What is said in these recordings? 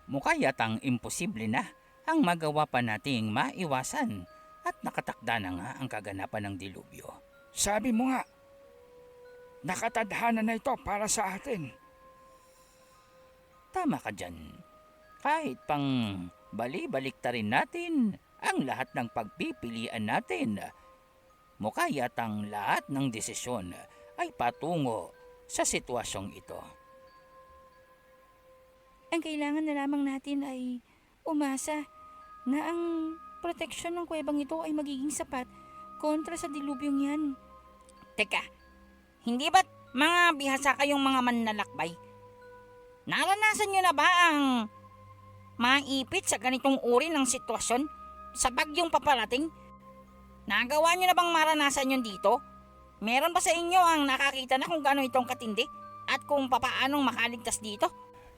Mukha yatang imposible na ang magawa pa nating maiwasan at nakatakda na nga ang kaganapan ng dilubyo. Sabi mo nga, nakatadhana na ito para sa atin. Tama ka dyan. Kahit pang bali-baliktarin natin ang lahat ng pagpipilian natin, mukha yatang lahat ng desisyon ay patungo sa sitwasyong ito. Ang kailangan na lamang natin ay umasa na ang proteksyon ng kuwebang ito ay magiging sapat kontra sa dilubyong yan. Teka, hindi ba't mga bihasa kayong mga manlalakbay? Naranasan nyo na ba ang maipit sa ganitong uri ng sitwasyon sa bagyong paparating? Nagawa nyo na bang maranasan yun dito? Meron ba sa inyo ang nakakita na kung gaano itong katindi at kung papaanong makaligtas dito?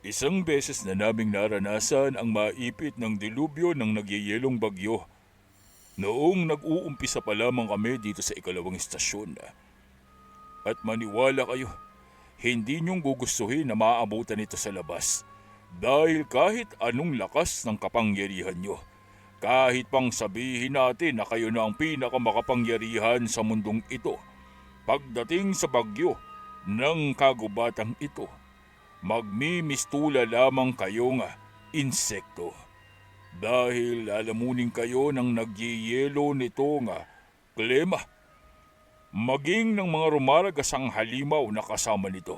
Isang beses na naming naranasan ang maipit ng dilubyo ng nagyayelong bagyo. Noong nag-uumpisa pa lamang kami dito sa ikalawang istasyon. At maniwala kayo, hindi niyong gugustuhin na maaabutan ito sa labas. Dahil kahit anong lakas ng kapangyarihan niyo, kahit pang sabihin natin na kayo na ang pinakamakapangyarihan sa mundong ito, pagdating sa bagyo ng kagubatang ito, magmimistula lamang kayong insekto. Dahil lalamunin kayo ng nagyayelo nitong klema, maging ng mga rumaragasang halimaw na kasama nito.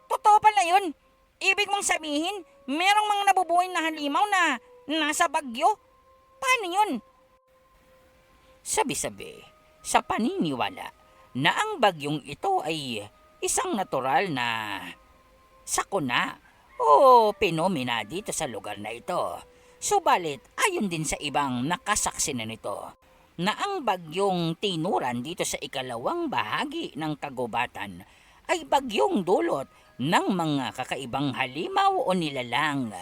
Totoo pala yun. Ibig mong sabihin, merong mga nabubuhay na halimaw na nasa bagyo? Paano yun? Sabi-sabi, sa paniniwala na ang bagyong ito ay isang natural na sakuna o penomena dito sa lugar na ito. Subalit ayon din sa ibang nakasaksi na nito na ang bagyong tinuran dito sa ikalawang bahagi ng kagubatan ay bagyong dulot ng mga kakaibang halimaw o nilalang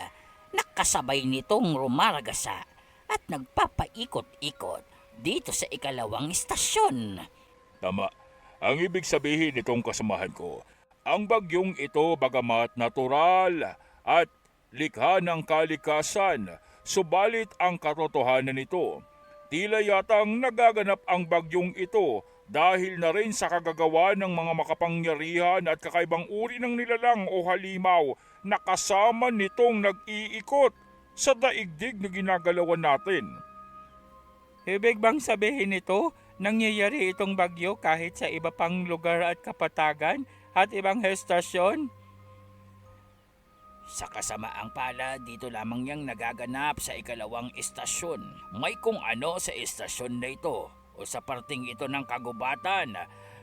na kasabay nitong rumaragasa at nagpapaikot-ikot dito sa ikalawang istasyon. Tama. Ang ibig sabihin nitong kasamahan ko, ang bagyong ito bagamat natural at likha ng kalikasan, subalit ang katotohanan nito, tila yatang nagaganap ang bagyong ito dahil na rin sa kagagawa ng mga makapangyarihan at kakaibang uri ng nilalang o halimaw na kasama nitong nag-iikot sa daigdig na ginagalawan natin. Ibig bang sabihin nito, nangyayari itong bagyo kahit sa iba pang lugar at kapatagan at ibang estasyon? Sa kasamaang pala, dito lamang yang nagaganap sa ikalawang istasyon. May kung ano sa istasyon na ito o sa parting ito ng kagubatan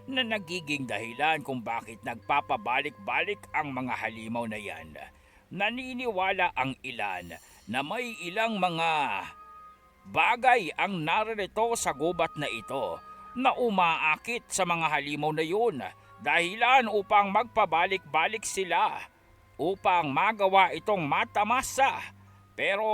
na nagiging dahilan kung bakit nagpapabalik-balik ang mga halimaw na yan. Naniniwala ang ilan na may ilang mga bagay ang naririto sa gubat na ito na umaakit sa mga halimaw na yun, dahilan upang magpabalik-balik sila upang magawa itong matamasa. Pero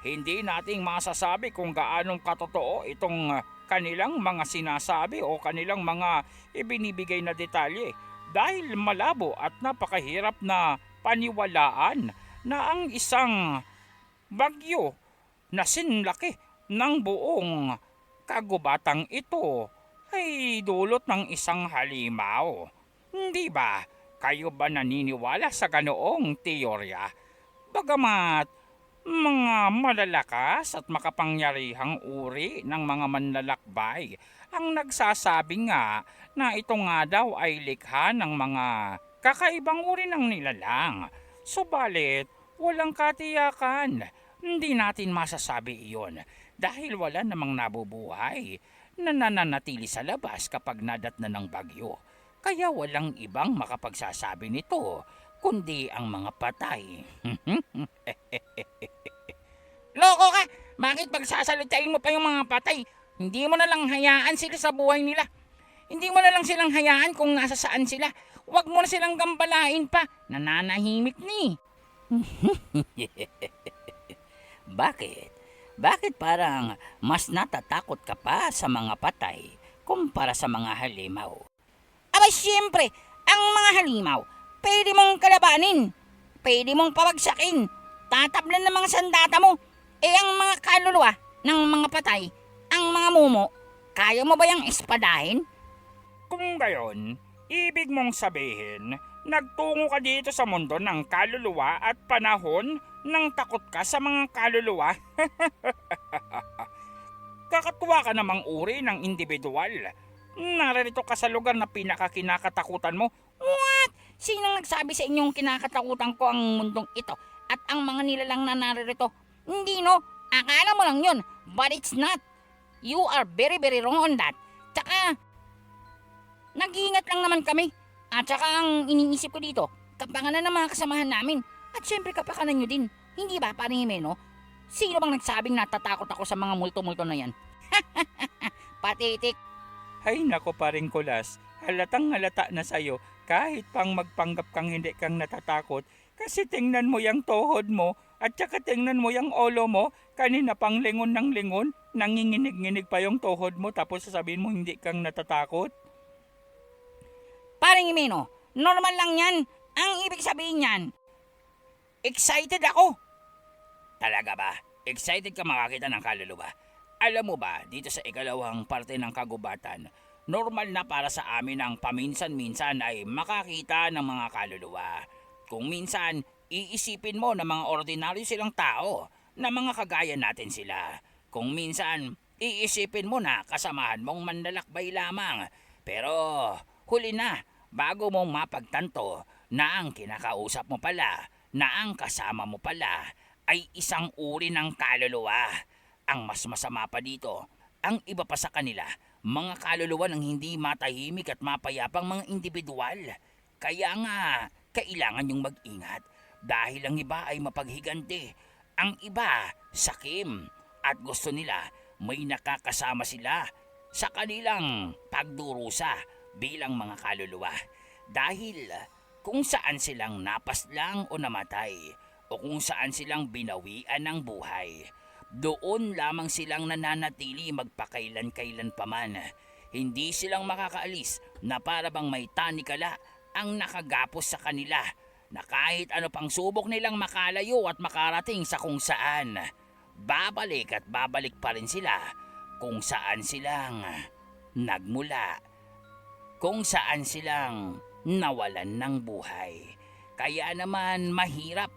hindi nating masasabi kung gaanong katotoo itong kanilang mga sinasabi o kanilang mga ibinibigay na detalye dahil malabo at napakahirap na paniwalaan na ang isang bagyo na sinlaki ng buong kagubatang ito ay dulot ng isang halimaw. Hindi ba? Kayo ba naniniwala sa ganoong teorya? Bagamat mga malalakas at makapangyarihang uri ng mga manlalakbay ang nagsasabi nga na ito nga daw ay likha ng mga kakaibang uri ng nilalang. Subalit, walang katiyakan. Hindi natin masasabi iyon dahil wala namang nabubuhay na nananatili sa labas kapag nadatnan ng bagyo. Kaya walang ibang makapagsasabi nito kundi ang mga patay. Loko ka! Bakit pagsasalitain mo pa yung mga patay? Hindi mo na lang hayaan sila sa buhay nila. Hindi mo na lang silang hayaan kung nasa saan sila. Huwag mo na silang gambalain pa. Nananahimik ni. Bakit? Bakit parang mas natatakot ka pa sa mga patay kumpara sa mga halimaw? Abay siyempre, ang mga halimaw, pwede mong kalabanin. pwede mong pawagsakin. Tatablan ng mga sandata mo. Ang mga kaluluwa ng mga patay, ang mga mumo, kaya mo ba yung espadahin? Kung gayon, ibig mong sabihin, nagtungo ka dito sa mundo ng kaluluwa at panahon nang takot ka sa mga kaluluwa? Kakatuwa ka namang uri ng individual. Naririto ka sa lugar na pinakakinakatakutan mo. What? Sinong nagsabi sa inyong kinakatakutan ko ang mundong ito at ang mga nilalang na naririto? Hindi no, akala mo lang yun, but it's not. You are very very wrong on that. Tsaka, nag-iingat lang naman kami. At tsaka ang iniisip ko dito, kapakanan ng mga kasamahan namin. At syempre kapakanan nyo din. Hindi ba, paring Jimeno? Sino bang nagsabing natatakot ako sa mga multo-multo na yan? Patitik. Hay nako paring Kulas, halatang halata na sa'yo kahit pang magpanggap kang hindi kang natatakot kasi tingnan mo yung tuhod mo at saka tingnan mo yung ulo mo, kanina pang lingon ng lingon, nanginginig-nginig pa yung tuhod mo tapos sasabihin mo hindi kang natatakot. Paring Jimeno, normal lang yan. Ang ibig sabihin yan, excited ako. Talaga ba? Excited ka makakita ng kaluluwa? Alam mo ba, dito sa ikalawang parte ng kagubatan, normal na para sa amin ang paminsan-minsan ay makakita ng mga kaluluwa. Kung minsan, iisipin mo na mga ordinaryo silang tao, na mga kagaya natin sila. Kung minsan, iisipin mo na kasamahan mong manlalakbay lamang. Pero huli na, bago mong mapagtanto na ang kinakausap mo pala, na ang kasama mo pala, ay isang uri ng kaluluwa. Ang mas masama pa dito, ang iba pa sa kanila, mga kaluluwa ng hindi matahimik at mapayapang mga individual. Kaya nga, kailangan yung mag-ingat dahil ang iba ay mapaghiganti, ang iba sakim at gusto nila may nakakasama sila sa kanilang pagdurusa bilang mga kaluluwa. Dahil kung saan silang napaslang o namatay o kung saan silang binawian ng buhay, doon lamang silang nananatili magpakailan-kailan paman. Hindi silang makakaalis na para bang may tanikala ang nakagapos sa kanila na kahit ano pang subok nilang makalayo at makarating sa kung saan, babalik at babalik pa rin sila kung saan silang nagmula, kung saan silang nawalan ng buhay. Kaya naman mahirap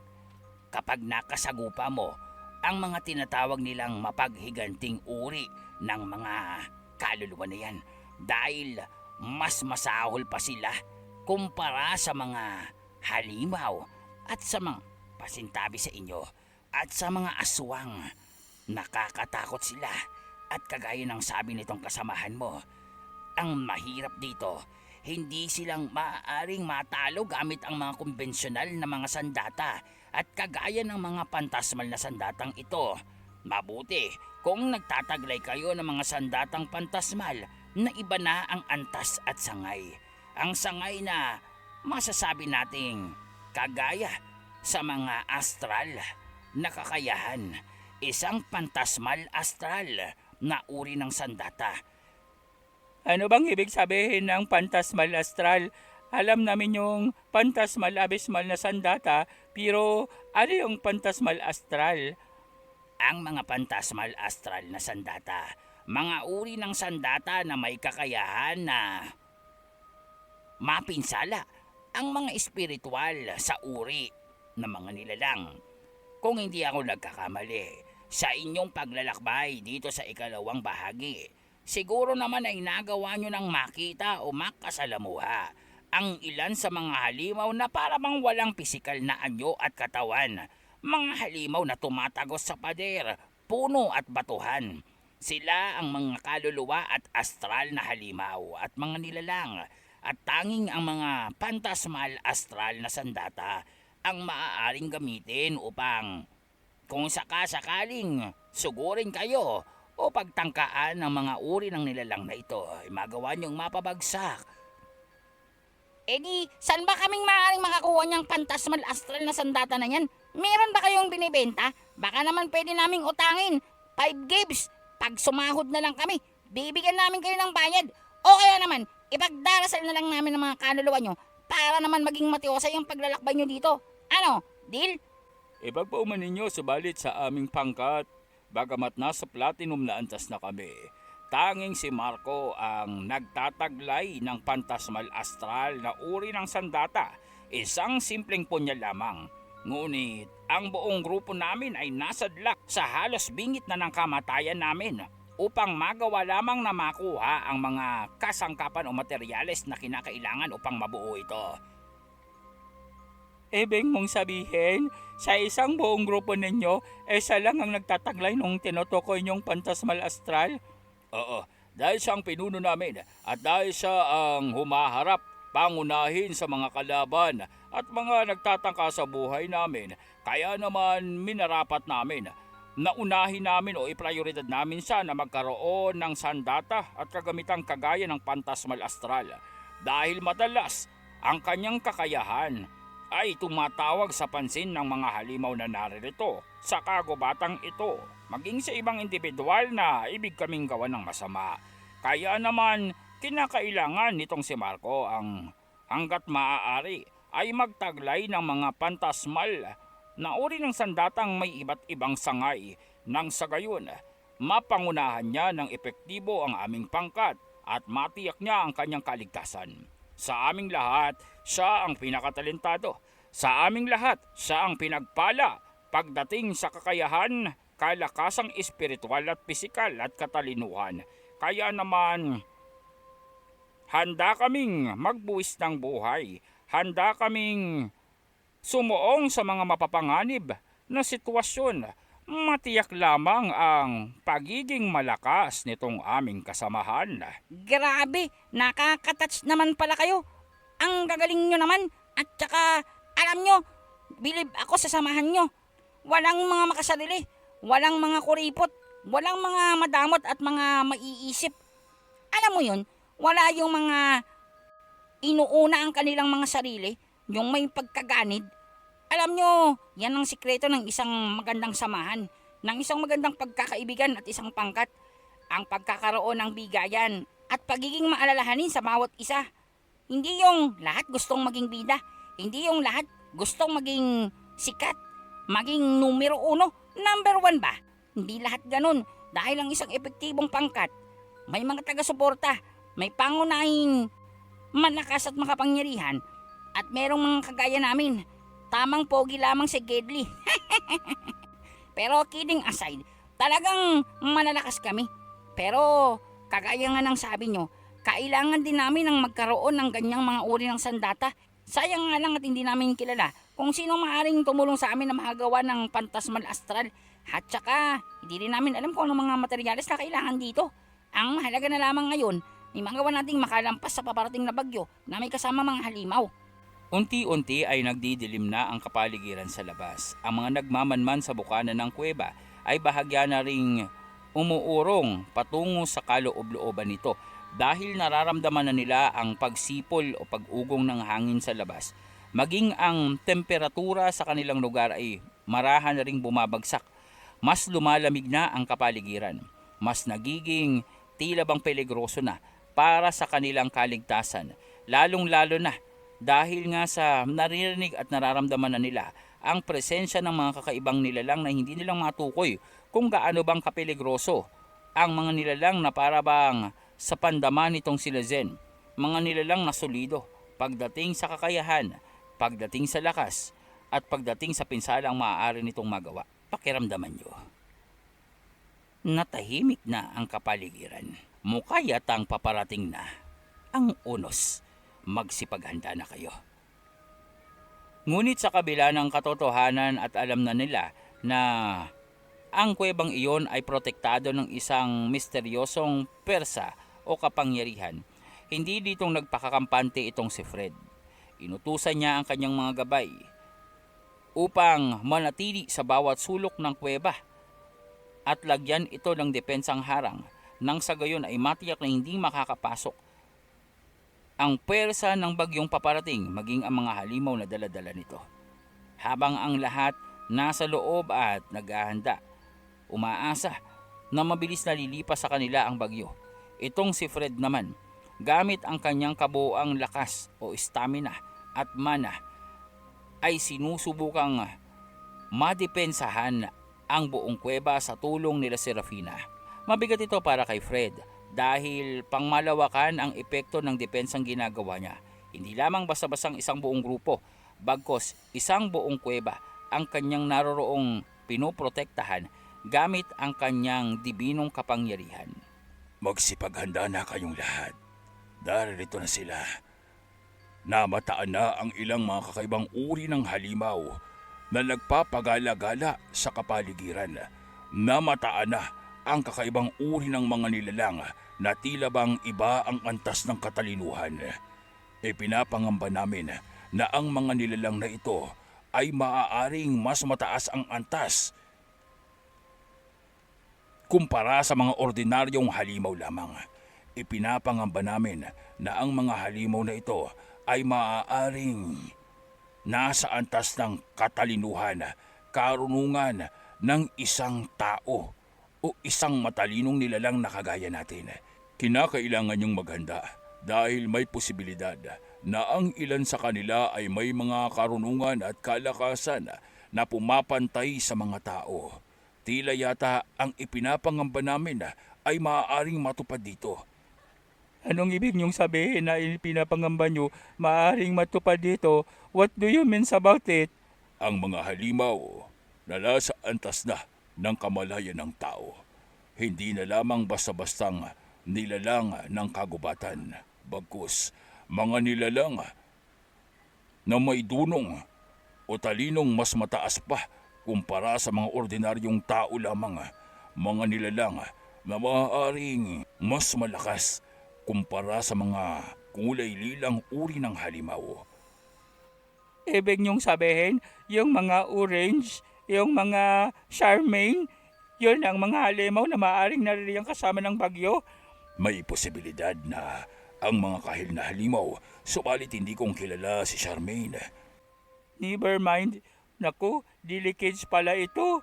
kapag nakasagupa mo ang mga tinatawag nilang mapaghiganting uri ng mga kaluluwa na yan dahil mas masahol pa sila kumpara sa mga halimaw at sa mga pasintabi sa inyo at sa mga aswang. Nakakatakot sila at kagaya ng sabi nitong kasamahan mo, ang mahirap dito, hindi silang maaaring matalo gamit ang mga konbensyonal na mga sandata at kagaya ng mga pantasmal na sandatang ito. Mabuti kung nagtataglay kayo ng mga sandatang pantasmal na iba na ang antas at sangay. Ang sangay na masasabi nating kagaya sa mga astral na kakayahan, isang pantasmal astral na uri ng sandata. Ano bang ibig sabihin ng pantasmal astral? Alam namin yung pantasmal abismal na sandata, pero ano yung pantasmal astral? Ang mga pantasmal astral na sandata, mga uri ng sandata na may kakayahan na mapinsala ang mga espiritual sa uri ng mga nilalang. Kung hindi ako nagkakamali, sa inyong paglalakbay dito sa ikalawang bahagi, siguro naman ay nagawa nyo ng makita o makasalamuha ang ilan sa mga halimaw na para bang walang pisikal na anyo at katawan. Mga halimaw na tumatagos sa pader, puno at batuhan. Sila ang mga kaluluwa at astral na halimaw at mga nilalang at tanging ang mga pantasmal astral na sandata ang maaaring gamitin upang kung sakasakaling sugurin kayo o pagtangkaan ng mga uri ng nilalang na ito ay magawa niyong mapabagsak. Di, saan ba kaming maaaring makakuha niyang pantasmal astral na sandata na yan? Meron ba kayong binibenta? Baka naman pwede naming utangin. 5 gigs. Pag sumahod na lang kami, bibigyan namin kayo ng bayad. O kaya naman, ipagdarasal na lang namin ng mga kaluluwa nyo para naman maging matiwasay yung paglalakbay nyo dito. Ano, deal? Ipagpauman ninyo subalit sa aming pangkat, bagamat nasa platinum na antas na kami. Tanging si Marco ang nagtataglay ng pantasmal astral na uri ng sandata, isang simpleng punya lamang. Ngunit ang buong grupo namin ay nasadlak sa halos bingit na ng kamatayan namin upang magawa lamang na makuha ang mga kasangkapan o materyales na kinakailangan upang mabuo ito. Ibig mong sabihin, sa isang buong grupo ninyo, isa lang ang nagtataglay nung tinutukoy niyong pantasmal astral? Oo, dahil siya ang pinuno namin at dahil siya ang humaharap, pangunahin sa mga kalaban at mga nagtatangka sa buhay namin, kaya naman minarapat namin na unahin namin o iprioridad namin siya na magkaroon ng sandata at kagamitang kagaya ng pantasmal astral. Dahil madalas, ang kanyang kakayahan ay tumatawag sa pansin ng mga halimaw na naririto sa kagubatang ito, maging sa ibang individual na ibig kaming gawa ng masama. Kaya naman, kinakailangan nitong si Marco ang hanggat maaari ay magtaglay ng mga pantasmal na uri ng sandatang may iba't ibang sangay nang sa gayon mapangunahan niya ng epektibo ang aming pangkat at matiyak niya ang kanyang kaligtasan. Sa aming lahat, siya ang pinakatalentado. Sa aming lahat, siya ang pinagpala pagdating sa kakayahan, kalakasang espiritual at pisikal at katalinuhan. Kaya naman, handa kaming magbuwis ng buhay. Handa kaming sumuong sa mga mapapanganib na sitwasyon. Matiyak lamang ang pagiging malakas nitong aming kasamahan. Grabe, nakakatouch naman pala kayo. Ang gagaling nyo naman. At saka, alam nyo, believe ako sa samahan nyo. Walang mga makasarili, walang mga kuripot, walang mga madamot at mga maiisip. Alam mo yun, wala yung mga inuuna ang kanilang mga sarili, yung may pagkaganid. Alam nyo, yan ang sikreto ng isang magandang samahan, ng isang magandang pagkakaibigan at isang pangkat. Ang pagkakaroon ng bigayan at pagiging maalalahanin sa bawat isa. Hindi yung lahat gustong maging bida, hindi yung lahat gustong maging sikat, maging numero 1, number 1 ba? Hindi lahat ganun dahil ang isang epektibong pangkat, may mga taga-suporta, may pangunahing malakas at makapangyarihan at merong mga kagaya namin. Tamang pogi lamang si Gedli. Pero kidding aside, talagang malalakas kami. Pero kagaya nga ng sabi nyo, kailangan din namin ang magkaroon ng ganyang mga uri ng sandata. Sayang nga lang at hindi namin kilala kung sino maaaring tumulong sa amin na makagawa ng pantasmal astral. At saka, hindi rin namin alam kung anong mga materyales na kailangan dito. Ang mahalaga na lamang ngayon, may magawa nating makalampas sa paparating na bagyo na may kasama mga halimaw. Unti-unti ay nagdidilim na ang kapaligiran sa labas. Ang mga nagmamanman sa bukana ng kuweba ay bahagya na ring umuurong patungo sa kaloob-looban nito dahil nararamdaman na nila ang pagsipol o pag-ugong ng hangin sa labas. Maging ang temperatura sa kanilang lugar ay marahan na ring bumabagsak. Mas lumalamig na ang kapaligiran. Mas nagiging tila bang peligroso na para sa kanilang kaligtasan. Lalong-lalo na dahil nga sa naririnig at nararamdaman na nila ang presensya ng mga kakaibang nilalang na hindi nilang matukoy kung gaano bang kapeligroso ang mga nilalang na para bang sa pandaman nitong sila Zen. Mga nilalang na solido pagdating sa kakayahan, pagdating sa lakas, at pagdating sa pinsalang maaari nitong magawa. Pakiramdaman nyo. Natahimik na ang kapaligiran. Mukha yatang paparating na ang unos. Magsipaghanda na kayo. Ngunit sa kabila ng katotohanan at alam na nila na ang kuwebang iyon ay protektado ng isang misteryosong persa o kapangyarihan, hindi ditong nagpakakampante itong si Fred. Inutusan niya ang kanyang mga gabay upang manatili sa bawat sulok ng kuweba at lagyan ito ng depensang harang nang sa gayon ay matiyak na hindi makakapasok ang pwersa ng bagyong paparating maging ang mga halimaw na daladala nito. Habang ang lahat nasa loob at naghahanda, umaasa na mabilis na lilipas sa kanila ang bagyo. Itong si Fred naman, gamit ang kanyang kabuoang lakas o stamina at mana, ay sinusubukang madepensahan ang buong kuweba sa tulong nila Serafina. Mabigat ito para kay Fred dahil pangmalawakan ang epekto ng depensang ginagawa niya. Hindi lamang basta-bastang isang buong grupo, bagkos isang buong kuweba ang kanyang naroroong pinoprotektahan gamit ang kanyang dibinong kapangyarihan. Magsipaghanda na kayong lahat. Darito na sila. Namataan na ang ilang mga kakaibang uri ng halimaw na nagpapagala-gala sa kapaligiran. Namataan na ang kakaibang uri ng mga nilalang na tila bang iba ang antas ng katalinuhan. Ipinapangamba namin na ang mga nilalang na ito ay maaaring mas mataas ang antas kumpara sa mga ordinaryong halimaw lamang. Ipinapangamba namin na ang mga halimaw na ito ay maaaring nasa antas ng katalinuhan, karunungan ng isang tao o isang matalinong nilalang na kagaya natin. Kinakailangan niyong maghanda dahil may posibilidad na ang ilan sa kanila ay may mga karunungan at kalakasan na pumapantay sa mga tao. Tila yata ang ipinapangamba namin ay maaaring matupad dito. Anong ibig niyong sabihin na pinapangamba niyo maaaring matupad dito? What do you mean about it? Ang mga halimaw na nasa antas na ng kamalayan ng tao. Hindi na lamang basta-bastang nilalang ng kagubatan. Bagkus, mga nilalang na may dunong o talinong mas mataas pa kumpara sa mga ordinaryong tao lamang. Mga nilalang na maaaring mas malakas kumpara sa mga kulay lilang uri ng halimaw. Ibig niyong sabihin, yung mga orange, yung mga Charmaine, yun ang mga halimaw na maaaring naririyang kasama ng bagyo? May posibilidad na ang mga kahil na halimaw, subalit hindi kong kilala si Charmaine. Never mind. Naku, delicates pala ito.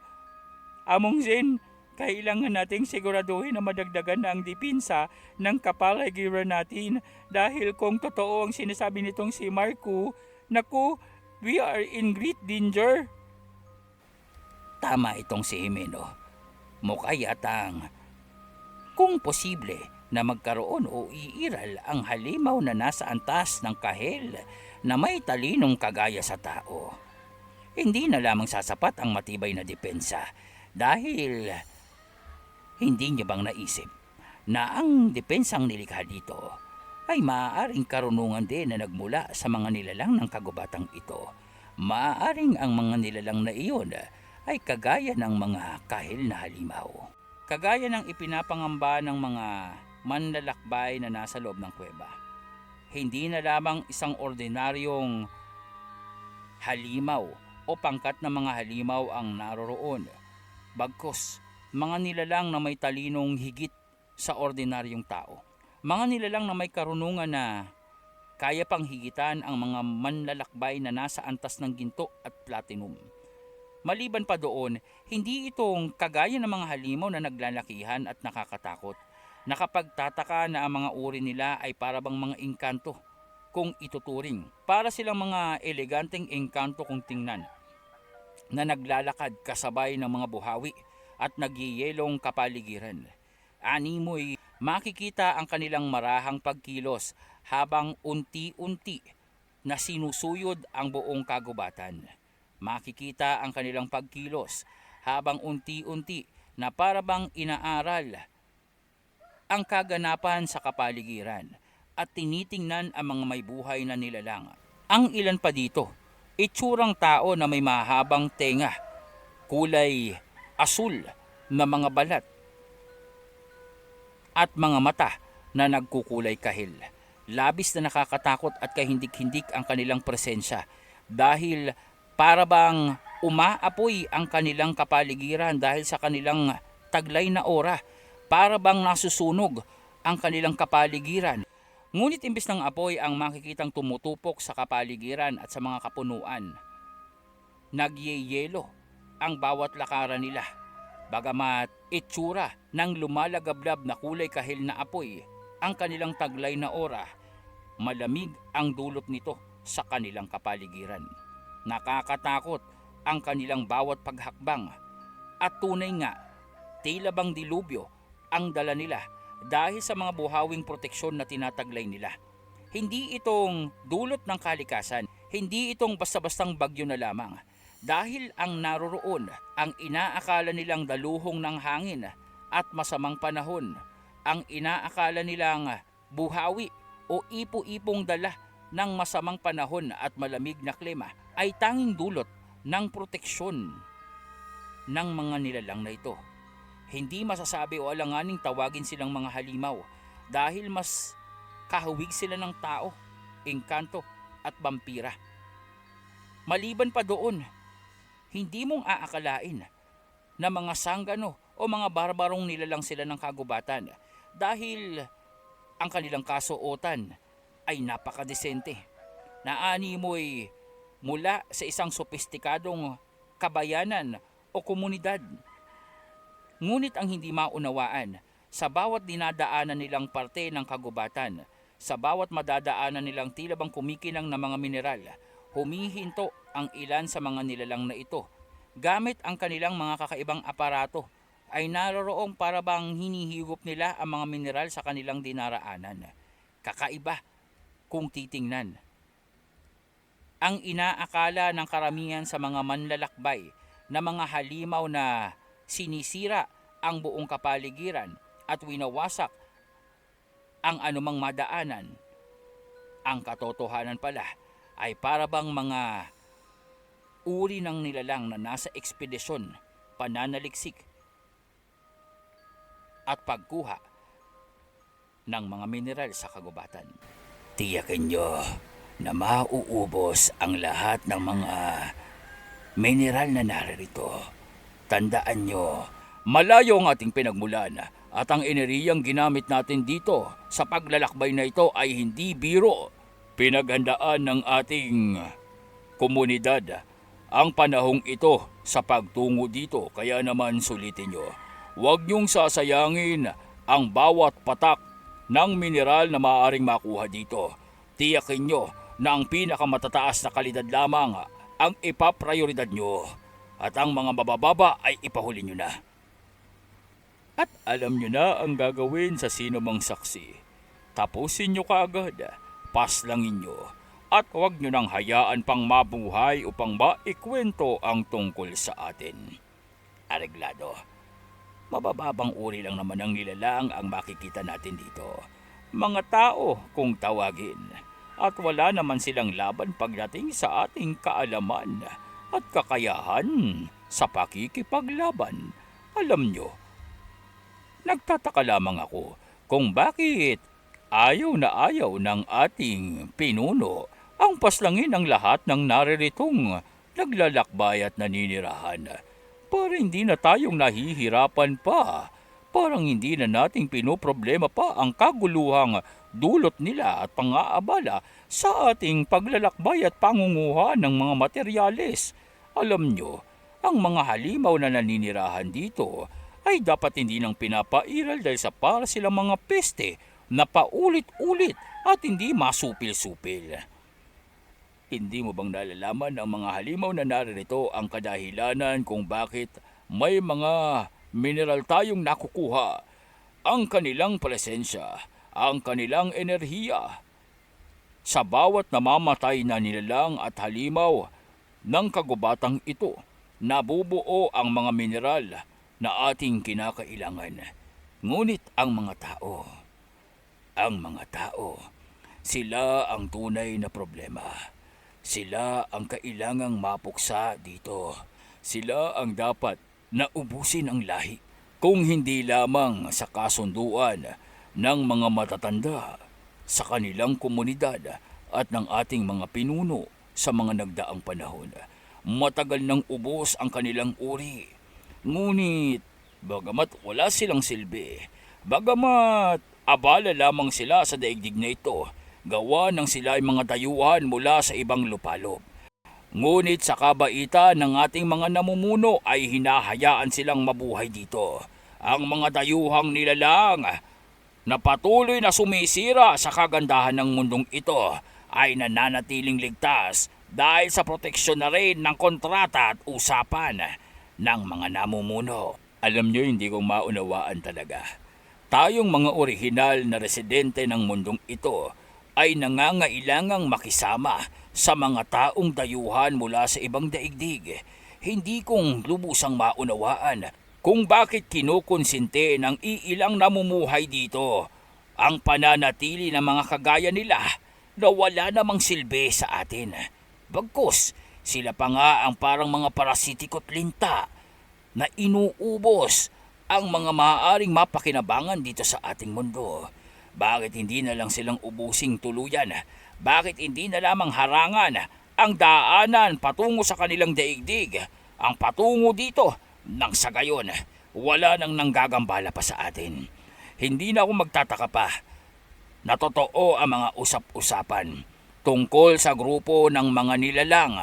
Among Zen, kailangan nating siguraduhin na madagdagan na ang dipinsa ng kapaligiran natin dahil kung totoo ang sinasabi nitong si Marco, naku, we are in great danger. Tama itong si Jimeno. Mukha yatang kung posible na magkaroon o iiral ang halimaw na nasa antas ng kahel na may talinong kagaya sa tao. Hindi na lamang sasapat ang matibay na depensa dahil hindi niya bang naisip na ang depensang nilikha dito ay maaaring karunungan din na nagmula sa mga nilalang ng kagubatang ito. Maaaring ang mga nilalang na iyon ay kagaya ng mga kahil na halimaw. Kagaya ng ipinapangamba ng mga manlalakbay na nasa loob ng kuweba. Hindi na lamang isang ordinaryong halimaw o pangkat na mga halimaw ang naroroon. Bagkus, mga nilalang na may talinong higit sa ordinaryong tao. Mga nilalang na may karunungan na kaya pang higitan ang mga manlalakbay na nasa antas ng ginto at platinum. Maliban pa doon, hindi itong kagaya ng mga halimaw na naglalakihan at nakakatakot. Nakapagtataka na ang mga uri nila ay para bang mga engkanto kung ituturing. Para silang mga eleganteng engkanto kung tingnan na naglalakad kasabay ng mga buhawi at nagyeyelong kapaligiran. Animoy makikita ang kanilang marahang pagkilos habang unti-unti na sinusuyod ang buong kagubatan. Makikita ang kanilang pagkilos habang unti-unti na parabang inaaral ang kaganapan sa kapaligiran at tinitingnan ang mga may buhay na nilalang. Ang ilan pa dito, itsurang tao na may mahabang tenga, kulay asul na mga balat at mga mata na nagkukulay kahil. Labis na nakakatakot at kahindik-hindik ang kanilang presensya dahil para bang umaapoy ang kanilang kapaligiran dahil sa kanilang taglay na aura. Para bang nasusunog ang kanilang kapaligiran. Ngunit imbis ng apoy ang makikitang tumutupok sa kapaligiran at sa mga kapunuan. Nagyeyelo ang bawat lakaran nila. Bagamat itsura ng lumalagablab na kulay kahil na apoy ang kanilang taglay na aura, malamig ang dulot nito sa kanilang kapaligiran. Nakakatakot ang kanilang bawat paghakbang at tunay nga tila bang dilubyo ang dala nila dahil sa mga buhawing proteksyon na tinataglay nila. Hindi itong dulot ng kalikasan, hindi itong basta-bastang bagyo na lamang. Dahil ang naroroon ang inaakala nilang daluhong ng hangin at masamang panahon, ang inaakala nilang buhawi o ipo-ipong dala ng masamang panahon at malamig na klima ay tanging dulot ng proteksyon ng mga nilalang na ito. Hindi masasabi o alanganing tawagin silang mga halimaw dahil mas kahawig sila ng tao, engkanto at vampira. Maliban pa doon, hindi mong aakalain na mga sanggano o mga barbarong nilalang sila ng kagubatan dahil ang kanilang kasuotan ay napakadesente. Naani mo'y mula sa isang sopistikadong kabayanan o komunidad. Ngunit ang hindi maunawaan, sa bawat dinadaanan nilang parte ng kagubatan, sa bawat madadaanan nilang tila bang kumikinang na mga mineral, humihinto ang ilan sa mga nilalang na ito. Gamit ang kanilang mga kakaibang aparato, ay naroroong para bang hinihigop nila ang mga mineral sa kanilang dinaraanan. Kakaiba kung titingnan. Ang inaakala ng karamihan sa mga manlalakbay na mga halimaw na sinisira ang buong kapaligiran at winawasak ang anumang madaanan. Ang katotohanan pala ay para bang mga uri ng nilalang na nasa ekspedisyon, pananaliksik at pagkuha ng mga mineral sa kagubatan. Tiyakin nyo na mauubos ang lahat ng mga mineral na naririto. Tandaan nyo, malayo ang ating pinagmulan at ang enerhiyang ginamit natin dito sa paglalakbay na ito ay hindi biro. Pinaghandaan ng ating komunidad ang panahong ito sa pagtungo dito, kaya naman sulitin nyo. Huwag niyong sasayangin ang bawat patak ng mineral na maaaring makuha dito. Tiyakin nyo na ang pinakamatataas na kalidad lamang ang ipaprioridad nyo at ang mga babababa ay ipahuli nyo na. At alam nyo na ang gagawin sa sino mang saksi. Tapusin nyo kaagad, paslangin nyo, at huwag nyo nang hayaan pang mabuhay upang maikwento ang tungkol sa atin. Areglado. Mabababang uri lang naman ang nilalang ang makikita natin dito. Mga tao kung tawagin. At wala naman silang laban pagdating sa ating kaalaman at kakayahan sa pakikipaglaban. Alam nyo, nagtataka lamang ako kung bakit ayaw na ayaw ng ating pinuno ang paslangin ang lahat ng nariritong naglalakbay at naninirahan. Para hindi na tayong nahihirapan pa, parang hindi na nating pinoproblema pa ang kaguluhang dulot nila at pang-aabala sa ating paglalakbay at pangunguha ng mga materyales. Alam nyo, ang mga halimaw na naninirahan dito ay dapat hindi nang pinapairal dahil sa para silang mga peste na paulit-ulit at hindi masupil-supil. Hindi mo bang nalalaman ng mga halimaw na naririto ang kadahilanan kung bakit may mga mineral tayong nakukuha? Ang kanilang presensya, ang kanilang enerhiya. Sa bawat namamatay na nilalang at halimaw ng kagubatang ito, nabubuo ang mga mineral na ating kinakailangan. Ngunit ang mga tao, sila ang tunay na problema. Sila ang kailangang mapuksa dito. Sila ang dapat na ubusin ang lahi. Kung hindi lamang sa kasunduan ng mga matatanda sa kanilang komunidad at ng ating mga pinuno sa mga nagdaang panahon. Matagal nang ubos ang kanilang uri. Ngunit bagamat wala silang silbi, bagamat abala lamang sila sa daigdig na ito, gawa ng sila ay mga dayuhan mula sa ibang lupalop. Ngunit sa kabaitan ng ating mga namumuno ay hinahayaan silang mabuhay dito. Ang mga dayuhang nilalang na patuloy na sumisira sa kagandahan ng mundong ito ay nananatiling ligtas dahil sa proteksyon na rin ng kontrata at usapan ng mga namumuno. Alam nyo, hindi ko maunawaan talaga. Tayong mga orihinal na residente ng mundong ito ay nangangailangang makisama sa mga taong dayuhan mula sa ibang daigdig. Hindi kong lubusang maunawaan kung bakit kinukonsinte ng iilang namumuhay dito ang pananatili ng mga kagaya nila na wala namang silbi sa atin. Bagkus, sila pa nga ang parang mga parasitiko't linta na inuubos ang mga maaaring mapakinabangan dito sa ating mundo. Bakit hindi na lang silang ubusing tuluyan? Bakit hindi na lamang harangan ang daanan patungo sa kanilang daigdig, ang patungo dito, nang sa gayon wala nang nanggagambala pa sa atin? Hindi na ako magtataka pa na totoo ang mga usap-usapan tungkol sa grupo ng mga nilalang,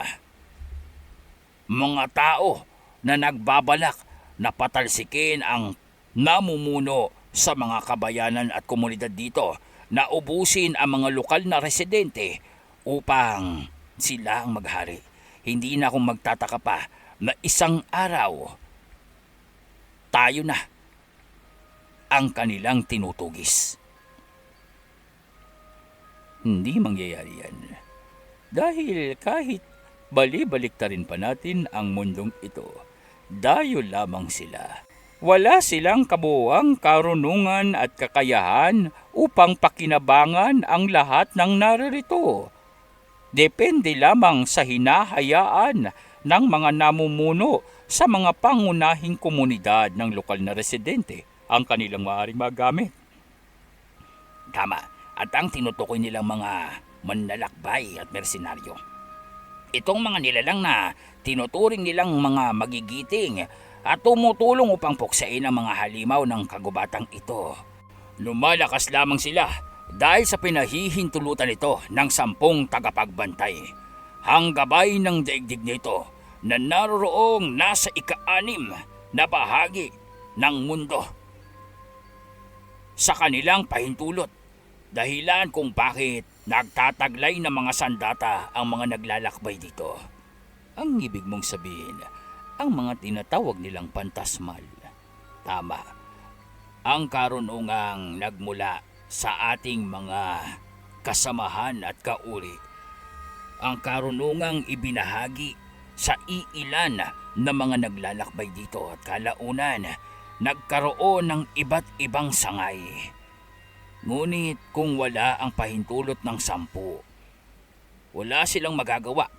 mga tao na nagbabalak na patalsikin ang namumuno sa mga kabayanan at komunidad dito, na ubusin ang mga lokal na residente upang sila ang maghari. Hindi na akong magtataka pa na isang araw tayo na ang kanilang tinutugis. Hindi mangyayari yan. Dahil kahit bali-baliktarin pa natin ang mundong ito, dayo lamang sila. Wala silang kabuuang karunungan at kakayahan upang pakinabangan ang lahat ng naririto. Depende lamang sa hinahayaan ng mga namumuno sa mga pangunahing komunidad ng lokal na residente ang kanilang maaaring magamit. Tama, at ang tinutukoy nilang mga manlalakbay at mersenaryo. Itong mga nilalang na tinuturing nilang mga magigiting at tumutulong upang puksain ang mga halimaw ng kagubatang ito. Lumalakas lamang sila dahil sa pinahihintulutan ito ng 10 tagapagbantay. Ang gabay ng daigdig nito na naroroong nasa ika-6 na bahagi ng mundo. Sa kanilang pahintulot, dahilan kung bakit nagtataglay ng mga sandata ang mga naglalakbay dito. Ang ibig mong sabihin, ang mga tinatawag nilang pantasmal. Tama. Ang karunungang nagmula sa ating mga kasamahan at kauri. Ang karunungang ibinahagi sa iilan na mga naglalakbay dito at kalaunan nagkaroon ng iba't ibang sangay. Ngunit kung wala ang pahintulot ng 10, wala silang magagawa.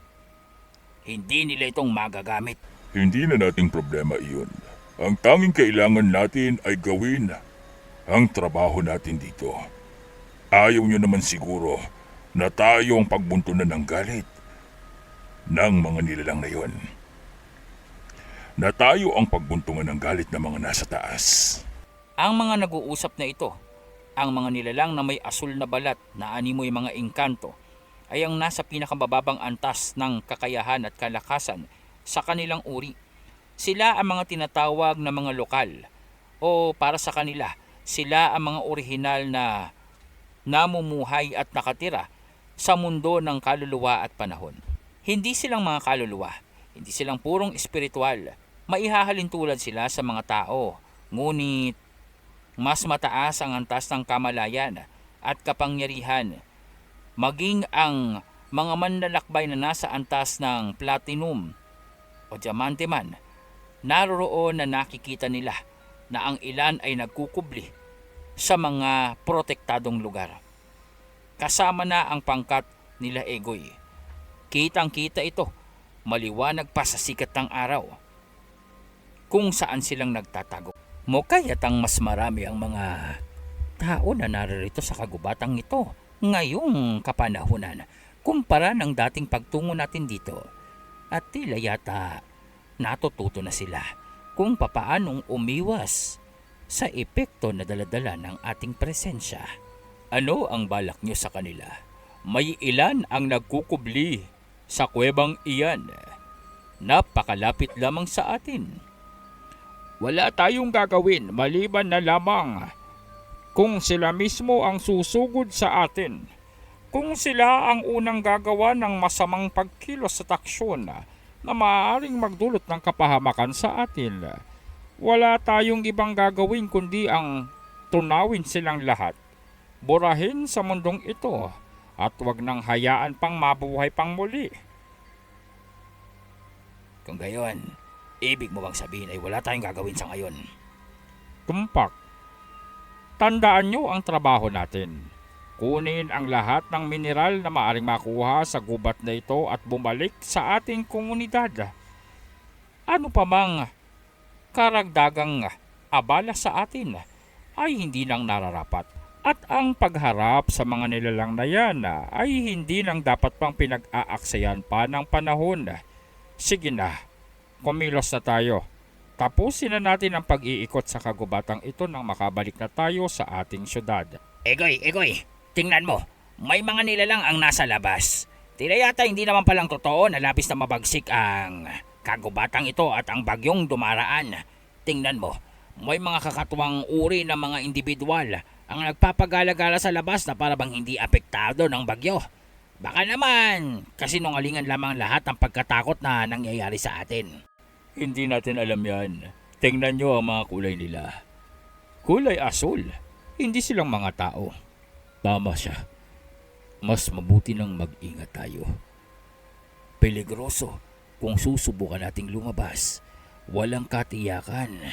Hindi nila itong magagamit. Hindi na nating problema iyon. Ang tanging kailangan natin ay gawin ang trabaho natin dito. Ayaw nyo naman siguro na tayo ang pagbuntunan ng galit ng mga nilalang na yon. Na tayo ang pagbuntungan ng galit ng mga nasa taas. Ang mga nag-uusap na ito, ang mga nilalang na may asul na balat na animoy mga engkanto, ay ang nasa pinakabababang antas ng kakayahan at kalakasan sa kanilang uri. Sila ang mga tinatawag na mga lokal, o para sa kanila, sila ang mga orihinal na namumuhay at nakatira sa mundo ng kaluluwa at panahon. Hindi silang mga kaluluwa, hindi silang purong espiritual. Maihahalintulad sila sa mga tao, ngunit mas mataas ang antas ng kamalayan at kapangyarihan. Maging ang mga manlalakbay na nasa antas ng platinum o diamante man, naroroon na nakikita nila na ang ilan ay nagkukubli sa mga protektadong lugar. Kasama na ang pangkat nila Egoy. Kitang-kita ito, maliwanag pa sa sikat ng araw, kung saan silang nagtatago. Kaya't mas marami ang mga tao na naririto sa kagubatang ito ngayong kapanahunan kumpara ng dating pagtungo natin dito. At tila yata natututo na sila kung papaanong umiwas sa epekto na daladala ng ating presensya. Ano ang balak nyo sa kanila? May ilan ang nagkukubli sa kuwebang iyan. Napakalapit lamang sa atin. Wala tayong gagawin maliban na lamang kung sila mismo ang susugod sa atin. kung sila ang unang gagawa ng masamang pagkilos sa taksyon na maaaring magdulot ng kapahamakan sa atin. Wala tayong ibang gagawin kundi ang tunawin silang lahat, burahin sa mundong ito, at wag nang hayaan pang mabuhay pang muli. Kung gayon, ibig mo bang sabihin ay wala tayong gagawin sa ngayon? Tumpak, tandaan nyo ang trabaho natin. Kunin ang lahat ng mineral na maaring makuha sa gubat na ito at bumalik sa ating komunidad. Ano pa mang karagdagang abala sa atin ay hindi nang nararapat. At ang pagharap sa mga nilalang na yan ay hindi nang dapat pang pinag-aaksayan pa ng panahon. Sige na, kumilos na tayo. Tapusin na natin ang pag-iikot sa kagubatang ito nang makabalik na tayo sa ating syudad. Egoy, tingnan mo. May mga nilalang ang nasa labas. Tila yata hindi naman palang totoo na labis na mabagsik ang kagubatang ito at ang bagyong dumaraan. Tingnan mo, may mga kakatuwang uri ng mga individual ang nagpapagala-gala sa labas na para bang hindi apektado ng bagyo. Baka naman, kasinungalingan lamang lahat ng pagkatakot na nangyayari sa atin. Hindi natin alam yan. Tingnan nyo ang mga kulay nila. Kulay asul. Hindi silang mga tao. Tama siya. Mas mabuti nang mag-ingat tayo. Peligroso kung susubukan nating lumabas. Walang katiyakan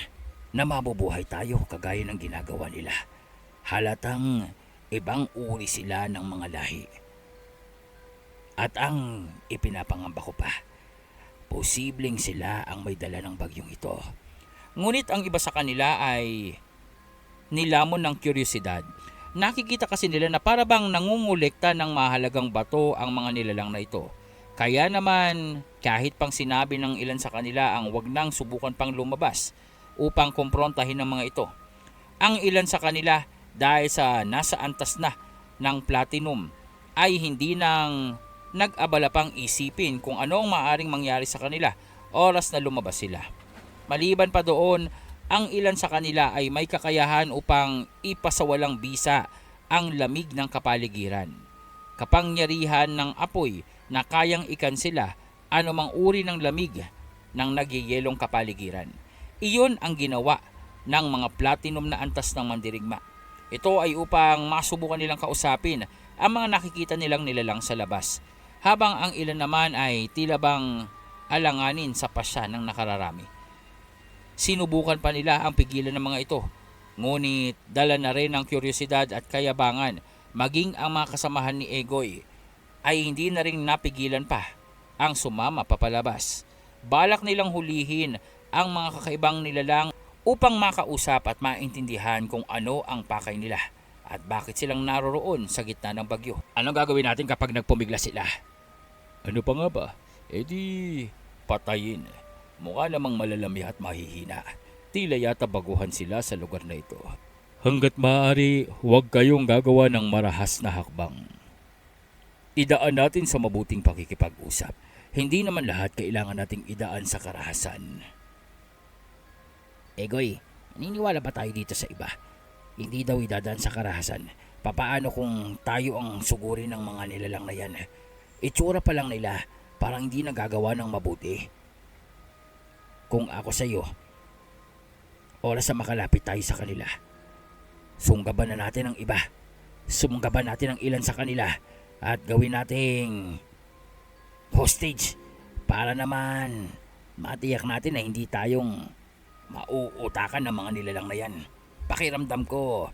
na mabubuhay tayo kagaya ng ginagawa nila. Halatang ibang uri sila ng mga lahi. At ang ipinapangamba ko pa, posibleng sila ang may dala ng bagyong ito. Ngunit ang iba sa kanila ay nilamon ng kuryosidad. Nakikita kasi nila na para bang nangungulekta ng mahalagang bato ang mga nilalang na ito. Kaya naman kahit pang sinabi ng ilan sa kanila ang wag nang subukan pang lumabas upang kumprontahin ng mga ito. Ang ilan sa kanila dahil sa nasa antas na ng platinum ay hindi nang nag-abala pang isipin kung ano ang maaaring mangyari sa kanila oras na lumabas sila. Maliban pa doon, ang ilan sa kanila ay may kakayahan upang ipasawalang bisa ang lamig ng kapaligiran. Kapangyarihan ng apoy na kayang ikansela anumang uri ng lamig ng nagyayelong kapaligiran. Iyon ang ginawa ng mga platinum na antas ng mandirigma. Ito ay upang masubukan nilang kausapin ang mga nakikita nilang nilalang sa labas, habang ang ilan naman ay tila bang alanganin sa pasya ng nakararami. Sinubukan pa nila ang pigilan ng mga ito, ngunit dala na rin ng kuryosidad at kayabangan, maging ang mga kasamahan ni Egoy ay hindi na rin napigilan pa ang sumama papalabas. Balak nilang hulihin ang mga kakaibang nilalang upang makausap at maintindihan kung ano ang pakay nila at bakit silang naroroon sa gitna ng bagyo. Anong gagawin natin kapag nagpumigla sila? Ano pa nga ba? Patayin. Mukha namang malalami at mahihina. Tila yata baguhan sila sa lugar na ito. Hanggat maaari, huwag kayong gagawa ng marahas na hakbang. Idaan natin sa mabuting pakikipag-usap. Hindi naman lahat kailangan nating idaan sa karahasan. Egoy, naniniwala ba tayo dito sa iba? Hindi daw idadaan sa karahasan. Papaano kung tayo ang suguri ng mga nilalang na yan? Itsura pa lang nila, parang hindi nagagawa ng mabuti. Kung ako sa iyo, oras na makalapit tayo sa kanila. Sunggaban na natin ang iba. Sunggaban natin ang ilan sa kanila at gawin nating hostage para naman matiyak natin na hindi tayong mauutakan ng mga nilalang na yan. Pakiramdam ko,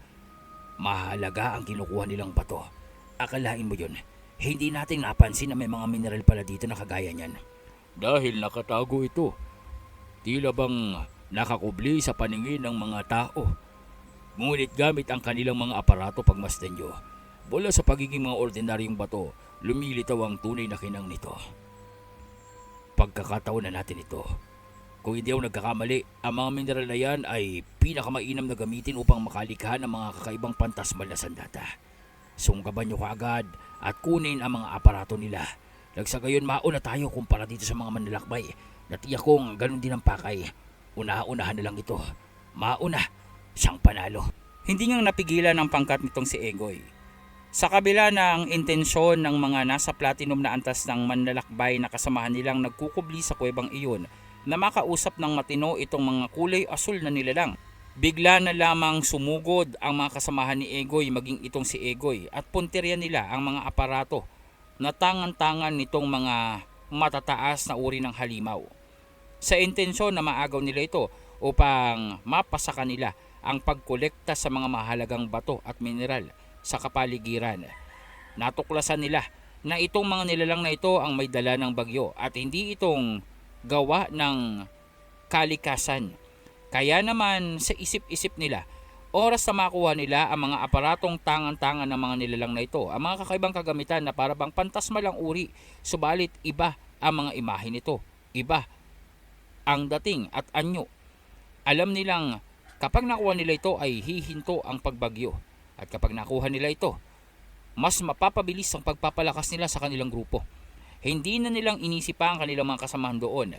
mahalaga ang kinukuha nilang bato. Akalain mo yun, hindi natin napansin na may mga mineral pala dito na kagaya niyan. Dahil nakatago ito, tila bang nakakubli sa paningin ng mga tao. Ngunit gamit ang kanilang mga aparato pagmasdan nyo, mula sa pagiging mga ordinaryong bato, lumilitaw ang tunay na kinang nito. Pagkakataon na natin ito. Kung hindi ako nagkakamali, ang mga mineral na yan ay pinakamainam na gamitin upang makalikha ng mga kakaibang pantasmal na sandata. Sunggaban nyo kaagad at kunin ang mga aparato nila. Nagsagayon mauna tayo kumpara dito sa mga manlalakbay. Natiyak kong ganun din ang pakay. Unahan na lang ito. Mauna, siyang panalo. Hindi ngang napigilan ang pangkat nitong si Egoy. Sa kabila ng intensyon ng mga nasa platinum na antas ng manlalakbay na kasamahan nilang nagkukubli sa kuwebang iyon na makausap ng matino itong mga kulay asul na nilalang. Bigla na lamang sumugod ang mga kasamahan ni Egoy maging itong si Egoy at puntirya nila ang mga aparato na tangan-tangan nitong mga matataas na uri ng halimaw. Sa intensyon na maagaw nila ito upang mapasa kanila ang pagkolekta sa mga mahalagang bato at mineral sa kapaligiran. Natuklasan nila na itong mga nilalang na ito ang may dala ng bagyo at hindi itong gawa ng kalikasan. Kaya naman sa isip-isip nila, oras na makuha nila ang mga aparatong tangan-tangan ng mga nilalang na ito, ang mga kakaibang kagamitan na parabang pantasmalang uri, subalit iba ang mga imahe nito, iba ang dating at anyo. Alam nilang kapag nakuha nila ito ay hihinto ang pagbagyo. At kapag nakuha nila ito, mas mapapabilis ang pagpapalakas nila sa kanilang grupo. Hindi na nilang inisip pa ang kanilang mga kasamahan doon.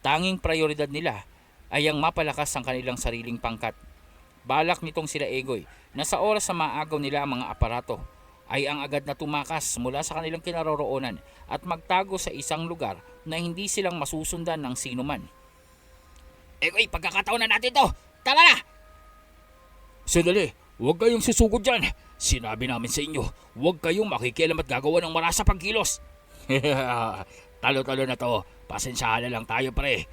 Tanging prioridad nila ay ang mapalakas ang kanilang sariling pangkat. Balak nitong sila Egoy na sa oras na maagaw nila ang mga aparato ay ang agad na tumakas mula sa kanilang kinaroroonan at magtago sa isang lugar na hindi silang masusundan ng sino man. Egoy, pagkakataon na natin to! Tama na! Sandali, huwag kayong susugod dyan. Sinabi namin sa inyo, huwag kayong makikialam at gagawa ng marasa pagkilos. Talo-talo na to. Pasensyahan na lang tayo pre.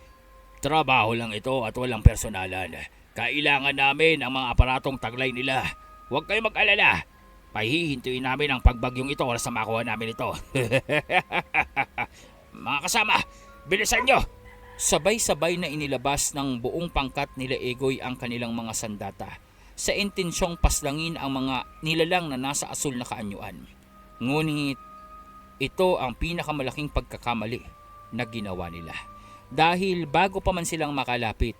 Trabaho lang ito at walang personalan. Kailangan namin ang mga aparatong taglay nila. Huwag kayong mag-alala. Pahihintuin namin ang pagbagyong ito oras na makuha namin ito. Mga kasama, bilisan nyo! Sabay-sabay na inilabas ng buong pangkat nila Egoy ang kanilang mga sandata sa intensyong paslangin ang mga nilalang na nasa asul na kaanyuan. Ngunit ito ang pinakamalaking pagkakamali na ginawa nila. Dahil bago pa man silang makalapit,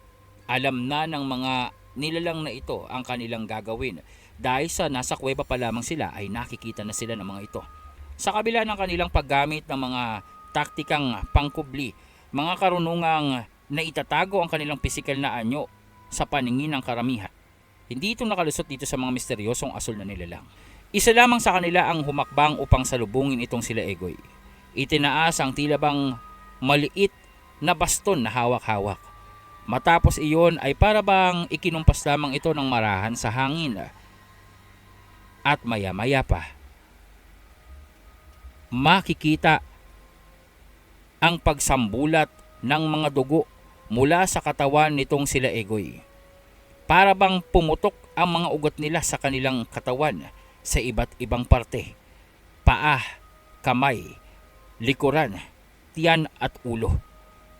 alam na ng mga nilalang na ito ang kanilang gagawin. Dahil sa nasa kuweba pa lamang sila ay nakikita na sila ng mga ito. Sa kabila ng kanilang paggamit ng mga taktikang pangkubli, mga karunungang na itatago ang kanilang pisikal na anyo sa paningin ng karamihan, hindi ito nakalusot dito sa mga misteryosong asul na nilalang. Isa lamang sa kanila ang humakbang upang salubungin itong sila Egoy. Itinaas ang tila bang maliit na baston na hawak-hawak. Matapos iyon ay para bang ikinumpas lamang ito ng marahan sa hangin. At maya-maya pa, makikita ang pagsambulat ng mga dugo mula sa katawan nitong sila Egoy. Para bang pumutok ang mga ugat nila sa kanilang katawan sa iba't ibang parte. Paa, kamay, likuran, tiyan at ulo.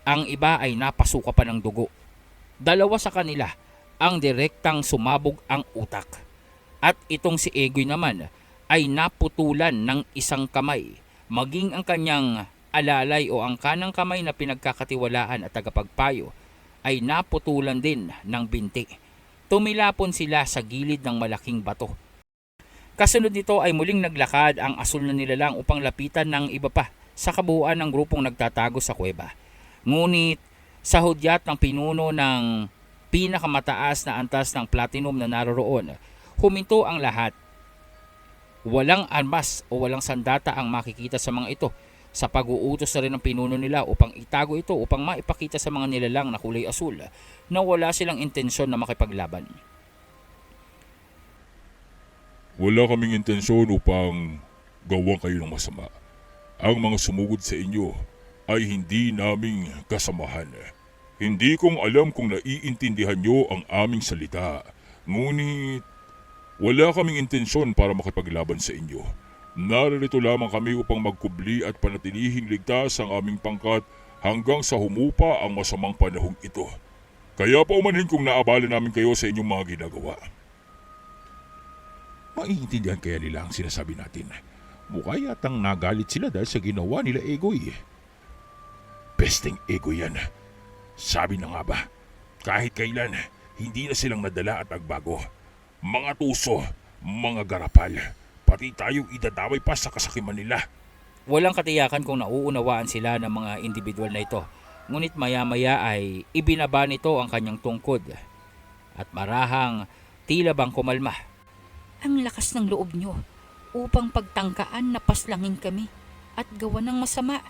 Ang iba ay napasuka pa ng dugo. Dalawa sa kanila ang direktang sumabog ang utak. At itong si Egoy naman ay naputulan ng isang kamay, maging ang kanyang alalay o ang kanang kamay na pinagkakatiwalaan at tagapagpayo ay naputulan din ng binti. Tumilapon sila sa gilid ng malaking bato. Kasunod nito ay muling naglakad ang asul na nilalang upang lapitan ng iba pa sa kabuuan ng grupong nagtatago sa kuweba. Ngunit sa hudyat ng pinuno ng pinakamataas na antas ng platinum na naroroon, huminto ang lahat. Walang armas o walang sandata ang makikita sa mga ito. Sa pag-uutos na rin ng pinuno nila upang itago ito upang maipakita sa mga nilalang na kulay asul na wala silang intensyon na makipaglaban. Wala kaming intensyon upang gawan kayo ng masama. Ang mga sumugod sa inyo ay hindi naming kasamahan. Hindi kong alam kung naiintindihan nyo ang aming salita. Ngunit wala kaming intensyon para makipaglaban sa inyo. Naririto lamang kami upang magkubli at panatilihing ligtas ang aming pangkat hanggang sa humupa ang masamang panahong ito. Kaya paumanhin kung naabala namin kayo sa inyong mga ginagawa. Maiintindihan kaya nila ang sinasabi natin. Mukha yatang nagalit sila dahil sa ginawa nila Egoy. Pesteng Egoy yan. Sabi na nga ba, kahit kailan, hindi na silang nadala at nagbago. Mga tuso, mga garapal. Pati tayo idadamay pa sa kasakiman nila. Walang katiyakan kung nauunawaan sila ng mga individual na ito. Ngunit maya-maya ay ibinaba nito ang kanyang tungkod. At marahang tila bang kumalma. ang lakas ng loob nyo upang pagtangkaan na paslangin kami at gawa ng masama.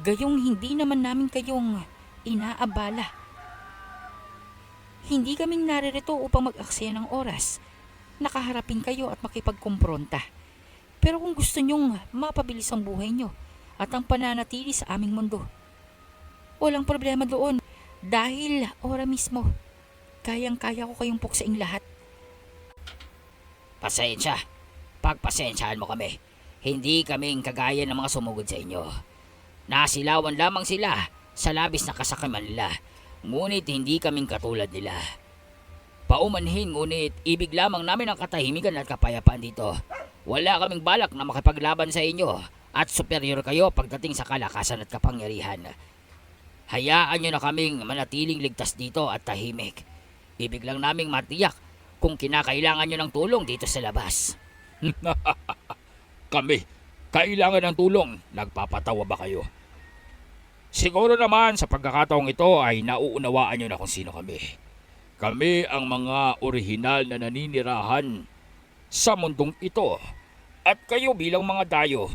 Gayong hindi naman namin kayong inaabala. Hindi kaming naririto upang mag-aksaya ng oras. Nakaharapin kayo at makipagkumpronta. Pero kung gusto nyong mapabilis ang buhay nyo at ang pananatili sa aming mundo, walang problema doon. Dahil ora mismo, kayang-kaya ko kayong puksaing lahat. Pasensya. Pagpasensyahan mo kami. Hindi kaming kagaya ng mga sumugod sa inyo. Nasilawan lamang sila sa labis na kasakiman nila. Ngunit hindi kaming katulad nila. Paumanhin ngunit ibig lamang namin ang katahimikan at kapayapaan dito. Wala kaming balak na makipaglaban sa inyo at superior kayo pagdating sa kalakasan at kapangyarihan. Hayaan nyo na kaming manatiling ligtas dito at tahimik. Ibig lang naming matiyak kung kinakailangan nyo ng tulong dito sa labas. Kami, kailangan ng tulong. Nagpapatawa ba kayo? Siguro naman sa pagkakataong ito ay nauunawaan nyo na kung sino kami. Kami ang mga orihinal na naninirahan sa mundong ito. At kayo bilang mga dayo,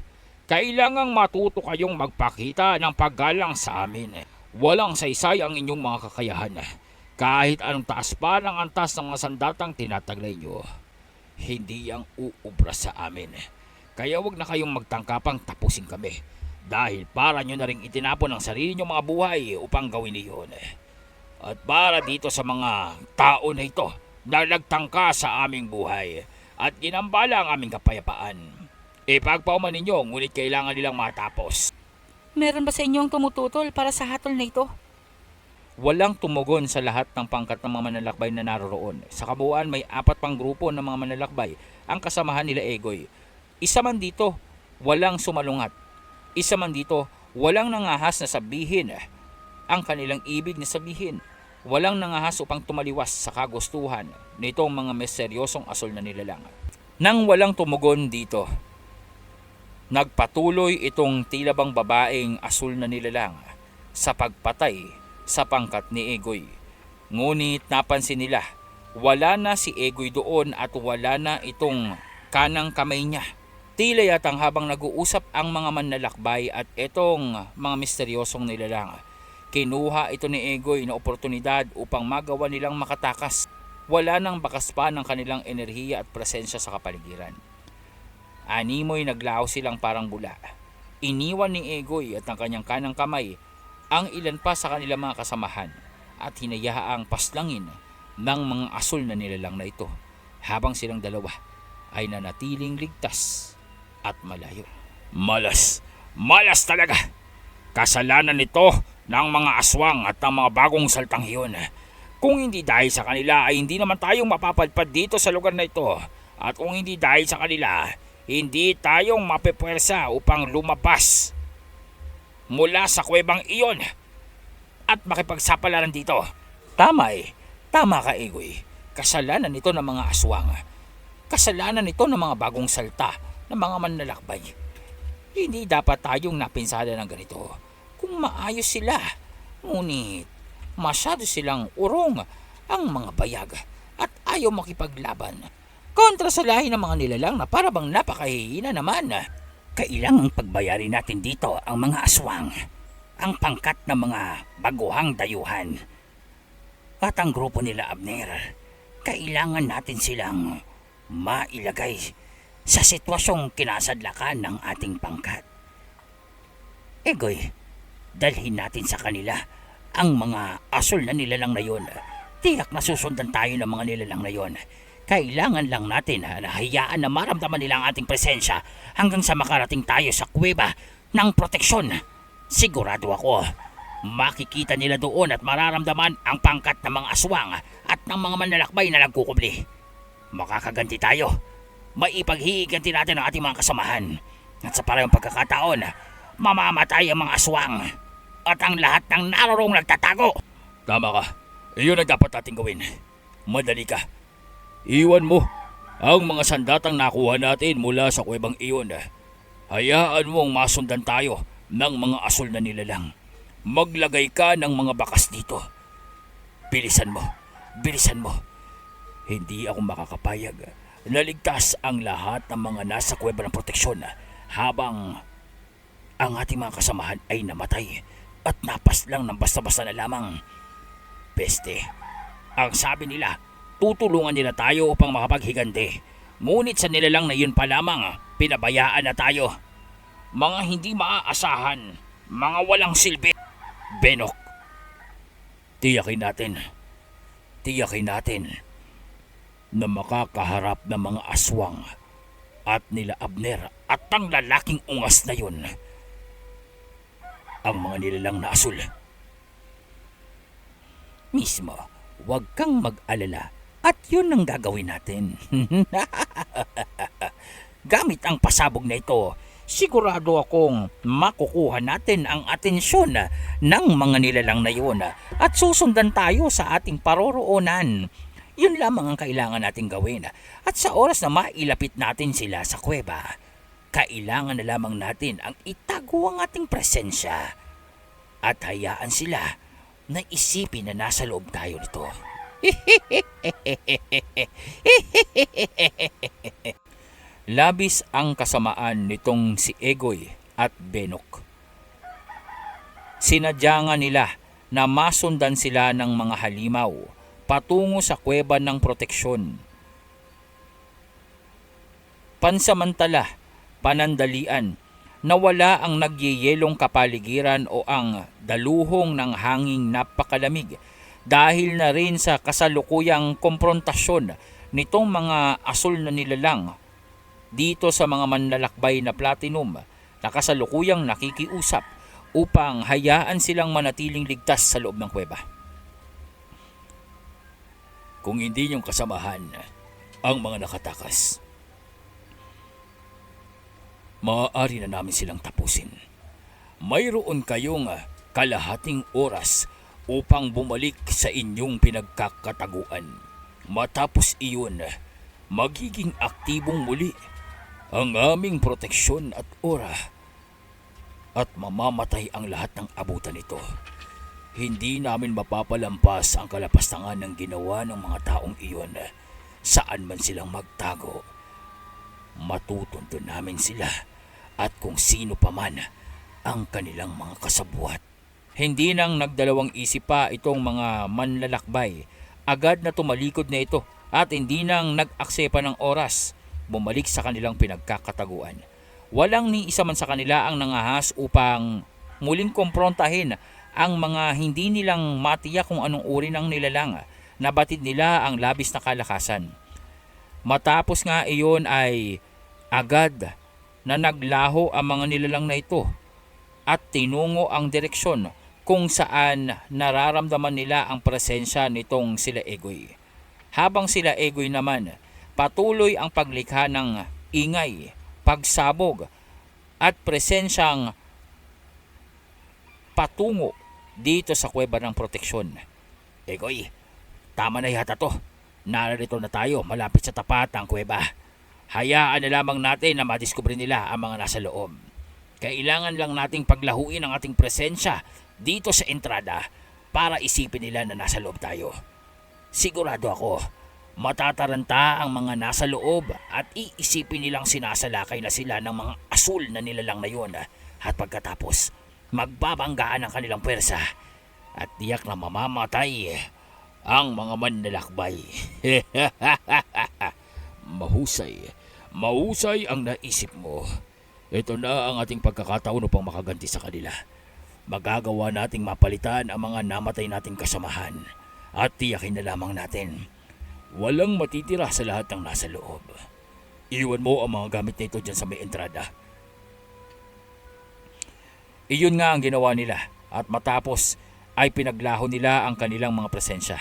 kailangang matuto kayong magpakita ng paggalang sa amin. Walang saysay ang inyong mga kakayahan. Kahit anong taas pa ng antas ng mga sandatang tinataglay nyo, hindi ang uubra sa amin. Kaya wag na kayong magtangkapang tapusin kami. Dahil para nyo na rin itinapon ang sarili nyo mga buhay upang gawin iyon. At para dito sa mga tao na ito na nagtangka sa aming buhay at ginambala ang aming kapayapaan, ipagpauman ninyo ngunit kailangan nilang matapos. Meron ba sa inyo ang tumututol para sa hatol na ito? Walang tumugon sa lahat ng pangkat ng mga manlalakbay na naroroon. Sa kabuuan may 4 pang grupo ng mga manlalakbay ang kasamahan nila Egoy. Isa man dito, walang sumalungat. Isa man dito, walang nangahas na sabihin ang kanilang ibig na sabihin. Walang nangahas upang tumaliwas sa kagustuhan nitong mga misteryosong asul na nilalang. Nang walang tumugon dito, nagpatuloy itong tila bang babaeng asul na nilalang sa pagpatay sa pangkat ni Egoy. Ngunit napansin nila, wala na si Egoy doon at wala na itong kanang kamay niya. Tila yatang habang nag-uusap ang mga manlalakbay at itong mga misteryosong nilalang, kinuha ito ni Egoy na oportunidad upang magawa nilang makatakas. Wala nang bakas pa ng kanilang enerhiya at presensya sa kapaligiran. Animoy naglaho silang parang bula. Iniwan ni Egoy at ang kanyang kanang kamay ang ilan pa sa kanilang mga kasamahan at hinayaang paslangin ng mga asul na nilalang na ito habang silang dalawa ay nanatiling ligtas at malayo. Malas talaga. Kasalanan nito ng mga aswang at ng mga bagong saltang iyon. Kung hindi dahil sa kanila ay hindi naman tayong mapapadpad dito sa lugar na ito. At kung hindi dahil sa kanila, hindi tayong mapipwersa upang lumabas mula sa kuwebang iyon at makipagsapalaran dito. Tama ka Egoy. Kasalanan nito ng mga aswang. Kasalanan nito ng mga bagong salta ng mga manlalakbay. Hindi dapat tayong napinsala ng ganito. Kung maayos sila, ngunit masyado silang urong ang mga bayag at ayaw makipaglaban kontra sa lahi ng mga nilalang na para bang napakahihina naman. Kailangang pagbayarin natin dito ang mga aswang, ang pangkat ng mga baguhang dayuhan. At ang grupo nila Abner, kailangan natin silang mailagay sa sitwasyong kinasadlakan ng ating pangkat. Egoy, dalhin natin sa kanila ang mga asul na nilalang na yon. Tiyak na susundan tayo ng mga nilalang na yon. Kailangan lang natin na hayaan na maramdaman nila ang ating presensya hanggang sa makarating tayo sa kuweba ng proteksyon. Sigurado ako, makikita nila doon at mararamdaman ang pangkat ng mga aswang at ng mga manlalakbay na nagkukubli. Makakaganti tayo. Maipaghihiganti natin ang ating mga kasamahan. At sa parehong pagkakataon, mamamatay ang mga aswang at ang lahat ng naroroong nagtatago. Tama ka. Iyon ang dapat natin gawin. Madali ka. Iwan mo ang mga sandatang nakuha natin mula sa kuwebang iyon. Hayaan mong masundan tayo ng mga asul na nilalang. Maglagay ka ng mga bakas dito. Bilisan mo. Hindi ako makakapayag naligtas ang lahat ng mga nasa kuweba ng proteksyon habang ang ating mga kasamahan ay namatay at napaslang ng basta-basta na lamang. Peste, ang sabi nila, tutulungan nila tayo upang makapaghigante. Ngunit sa nilalang na yun pa lamang, pinabayaan na tayo. Mga hindi maaasahan, mga walang silbi. Benok, tiyakin natin na makakaharap ng mga aswang at nila Abner at ang lalaking ungas na yun. Ang mga nilalang na asul. Mismo, huwag kang mag-alala at yun ang gagawin natin. Gamit ang pasabog na ito, sigurado akong makukuha natin ang atensyon ng mga nilalang na yun at susundan tayo sa ating paroroonan. Yun lamang ang kailangan nating gawin. At sa oras na mailapit natin sila sa kuweba, kailangan na lamang natin ang itago ang ating presensya at hayaan sila na isipin na nasa loob tayo nito. Labis ang kasamaan nitong si Egoy at Benok. Sinadya nga nila na masundan sila ng mga halimaw patungo sa kuweba ng proteksyon. Pansamantala, panandalian, nawala ang nagyeyelong kapaligiran o ang daluhong ng hanging napakalamig dahil na rin sa kasalukuyang komprontasyon nitong mga asul na nilalang dito sa mga manlalakbay na platinum na kasalukuyang nakikiusap upang hayaan silang manatiling ligtas sa loob ng kuweba. Kung hindi niyong kasamahan ang mga nakatakas, maaari na namin silang tapusin. Mayroon kayong kalahating oras upang bumalik sa inyong pinagkakataguan. Matapos iyon, magiging aktibong muli ang aming proteksyon at ora at mamamatay ang lahat ng abutan nito. Hindi namin mapapalampas ang kalapastangan ng ginawa ng mga taong iyon. Saan man silang magtago, matutuntun namin sila at kung sino pa man ang kanilang mga kasabwat. Hindi nang nagdalawang isip pa itong mga manlalakbay. Agad na tumalikod na ito at hindi nang nag-aksepa ng oras. Bumalik sa kanilang pinagkakataguan. Walang ni isa man sa kanila ang nangahas upang muling komprontahin ang mga hindi nilang matiyak kung anong uri ng nilalang. Nabatid nila ang labis na kalakasan. Matapos nga iyon ay agad na naglaho ang mga nilalang na ito at tinungo ang direksyon kung saan nararamdaman nila ang presensya nitong sila Egoy. Habang sila Egoy naman, patuloy ang paglikha ng ingay, pagsabog at presensyang patungo dito sa kuweba ng proteksyon. Egoy, tama na yata to. Narito na tayo malapit sa tapat ng kuweba. Hayaan na lamang natin na madiskubre nila ang mga nasa loob. Kailangan lang nating paglahuin ang ating presensya dito sa entrada para isipin nila na nasa loob tayo. Sigurado ako, matataranta ang mga nasa loob at iisipin nilang sinasalakay na sila ng mga asul na nilalang na yun at pagkatapos magbabanggaan ang kanilang pwersa at tiyak na mamamatay ang mga manlalakbay. Mahusay ang naisip mo. Ito na ang ating pagkakataon upang makaganti sa kanila. Magagawa nating mapalitan ang mga namatay nating kasamahan at tiyakin na lamang natin walang matitira sa lahat ng nasa loob. Iwan mo ang mga gamit na ito dyan sa may entrada. Iyon nga ang ginawa nila at matapos ay pinaglaho nila ang kanilang mga presensya.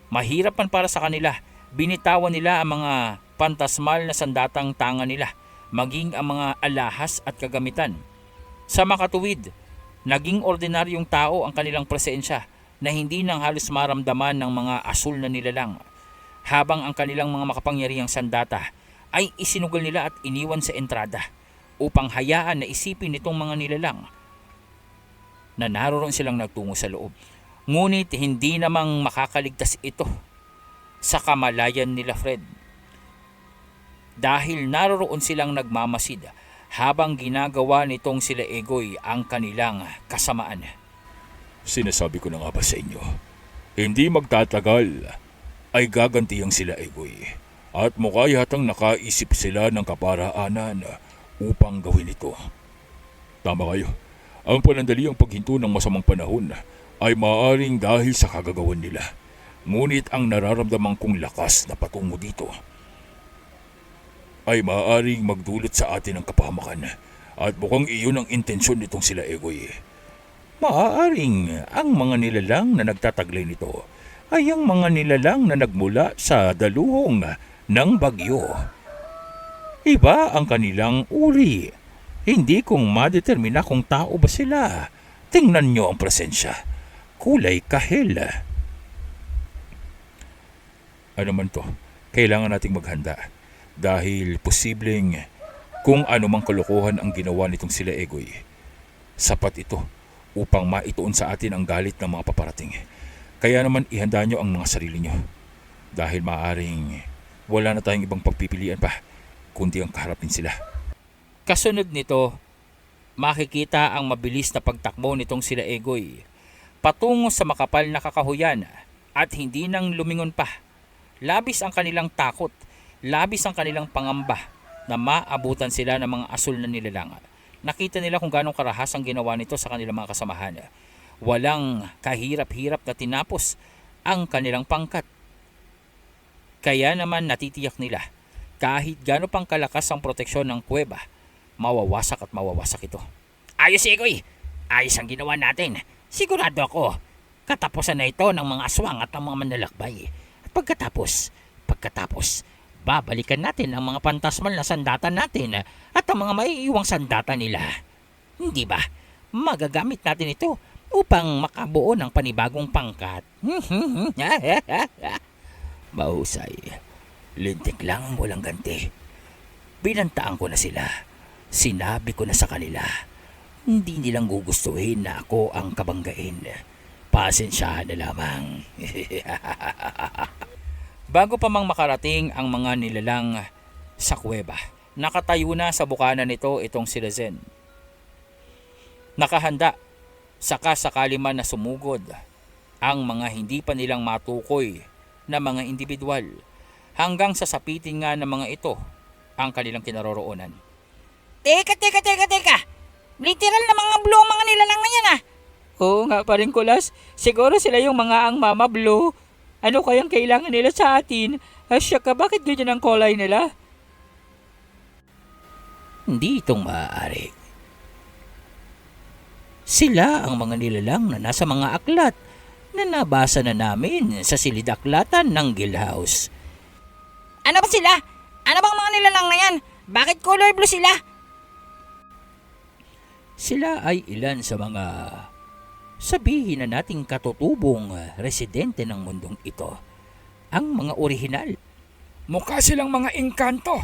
Mahirap man para sa kanila, binitawan nila ang mga pantasmal na sandatang tanga nila, maging ang mga alahas at kagamitan. Sa makatuwid, naging ordinaryong tao ang kanilang presensya na hindi nang halos maramdaman ng mga asul na nilalang. Habang ang kanilang mga makapangyarihang sandata ay isinugal nila at iniwan sa entrada upang hayaan na isipin nitong mga nilalang na naroon silang nagtungo sa loob. Ngunit hindi namang makakaligtas ito sa kamalayan nila Fred. dahil naroroon silang nagmamasid habang ginagawa nitong sila Egoy ang kanilang kasamaan. Sinasabi ko na nga ba sa inyo, hindi magtatagal ay gagantihang sila Egoy. At mukha yatang nakaisip sila ng kaparaanan upang gawin ito. Tama kayo, ang panandaliang paghinto ng masamang panahon ay maaaring dahil sa kagagawan nila. Ngunit ang nararamdaman kong lakas na patungo dito ay maaaring magdulot sa atin ng kapahamakan at mukhang iyon ang intensyon nitong sila Egoy. Maaaring ang mga nilalang na nagtataglay nito ay ang mga nilalang na nagmula sa daluhong ng bagyo. Iba ang kanilang uri. Hindi kong madetermina kung tao ba sila. Tingnan nyo ang presensya. Kulay kahel. Ano man to, kailangan nating maghanda. Dahil posibleng kung anumang kalokohan ang ginawa nitong sila Egoy, sapat ito upang maituon sa atin ang galit ng mga paparating. Kaya naman ihanda nyo ang mga sarili nyo. Dahil maaaring wala na tayong ibang pagpipilian pa, kundi ang kaharapin sila. Kasunod nito, makikita ang mabilis na pagtakbo nitong sila Egoy patungo sa makapal na kakahuyan at hindi nang lumingon pa. Labis ang kanilang takot, labis ang kanilang pangamba na maabutan sila ng mga asul na nilalang. Nakita nila kung gaano karahas ang ginawa nito sa kanilang mga kasamahan. Walang kahirap-hirap na tinapos ang kanilang pangkat. Kaya naman natitiyak nila, kahit gaano pang kalakas ang proteksyon ng kuweba, mawawasak at mawawasak ito. Ayos, Egoy. Ayos ang ginawa natin. Sigurado ako, katapusan na ito ng mga aswang at ng mga manlalakbay. At pagkatapos, babalikan natin ang mga pantasmal na sandata natin at ang mga maiiwang sandata nila. Hindi ba? Magagamit natin ito upang makabuo ng panibagong pangkat. Mahusay. Lintik lang ang walang ganti. Binantaan ko na sila. Sinabi ko na sa kanila. Hindi nilang gugustuhin na ako ang kabanggain. Pasensyahan na lamang. Bago pa mang makarating ang mga nilalang sa kuweba, nakatayo na sa bukana nito itong sila Zen. Nakahanda, saka sakali man na sumugod ang mga hindi pa nilang matukoy na mga individual hanggang sa sapitin nga ng mga ito ang kanilang kinaroroonan. Teka. Literal na mga blue ang mga nilalang na yan, ah. Oo nga pa rin, Kulas. Siguro sila yung mga ang Mama Blue. Ano kayang kailangan nila sa atin? Asya ka, bakit ganyan ang kulay nila? Hindi itong maaari. Sila ang mga nilalang na nasa mga aklat na nabasa na namin sa silid-aklatan ng Guild House. Ano ba sila? Ano bang mga nilalang na yan? Bakit color blue sila? Sila ay ilan sa mga, sabihin na nating katutubong residente ng mundong ito. Ang mga orihinal. Mukha silang mga engkanto.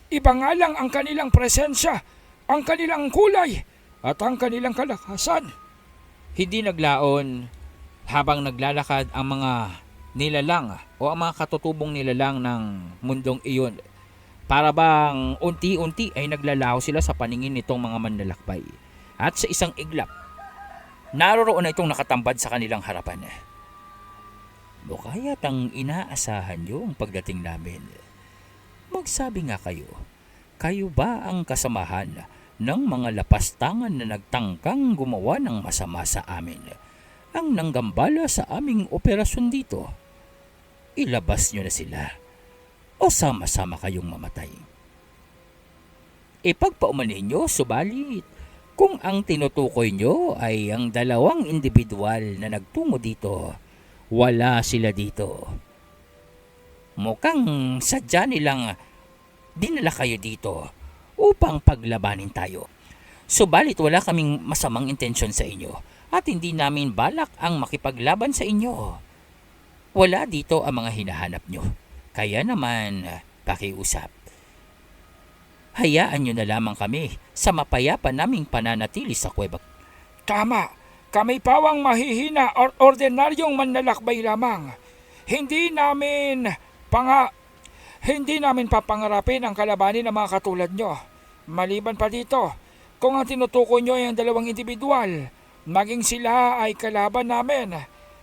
Iba nga lang ang kanilang presensya, ang kanilang kulay, at ang kanilang kalakasan. Hindi naglaon habang naglalakad ang mga nilalang o ang mga katutubong nilalang ng mundong iyon. Para bang unti-unti ay naglalaho sila sa paningin nitong mga manlalakbay. At sa isang iglap, naroroon na itong nakatambad sa kanilang harapan. Mukha yatang inaasahan niyo ang pagdating namin. Magsabi nga kayo, kayo ba ang kasamahan ng mga lapastangan na nagtangkang gumawa ng masama sa amin? Ang nanggambala sa aming operasyon dito? Ilabas niyo na sila o sama-sama kayong mamatay. Ipagpaumanin niyo, subalit kung ang tinutukoy nyo ay ang dalawang individual na nagtungo dito, wala sila dito. Mukhang sadya nilang dinala kayo dito upang paglabanin tayo. Subalit wala kaming masamang intensyon sa inyo at hindi namin balak ang makipaglaban sa inyo. Wala dito ang mga hinahanap nyo. Kaya naman, pakiusap. Hayaan nyo na lamang kami sa mapayapa naming pananatili sa kuweba. Tama, kami pawang mahihina or ordinaryong manlalakbay lamang. Hindi namin Hindi namin papangarapin ang kalabanin ng mga katulad nyo. Maliban pa dito, kung ang tinutukoy nyo ay ang dalawang individual, maging sila ay kalaban namin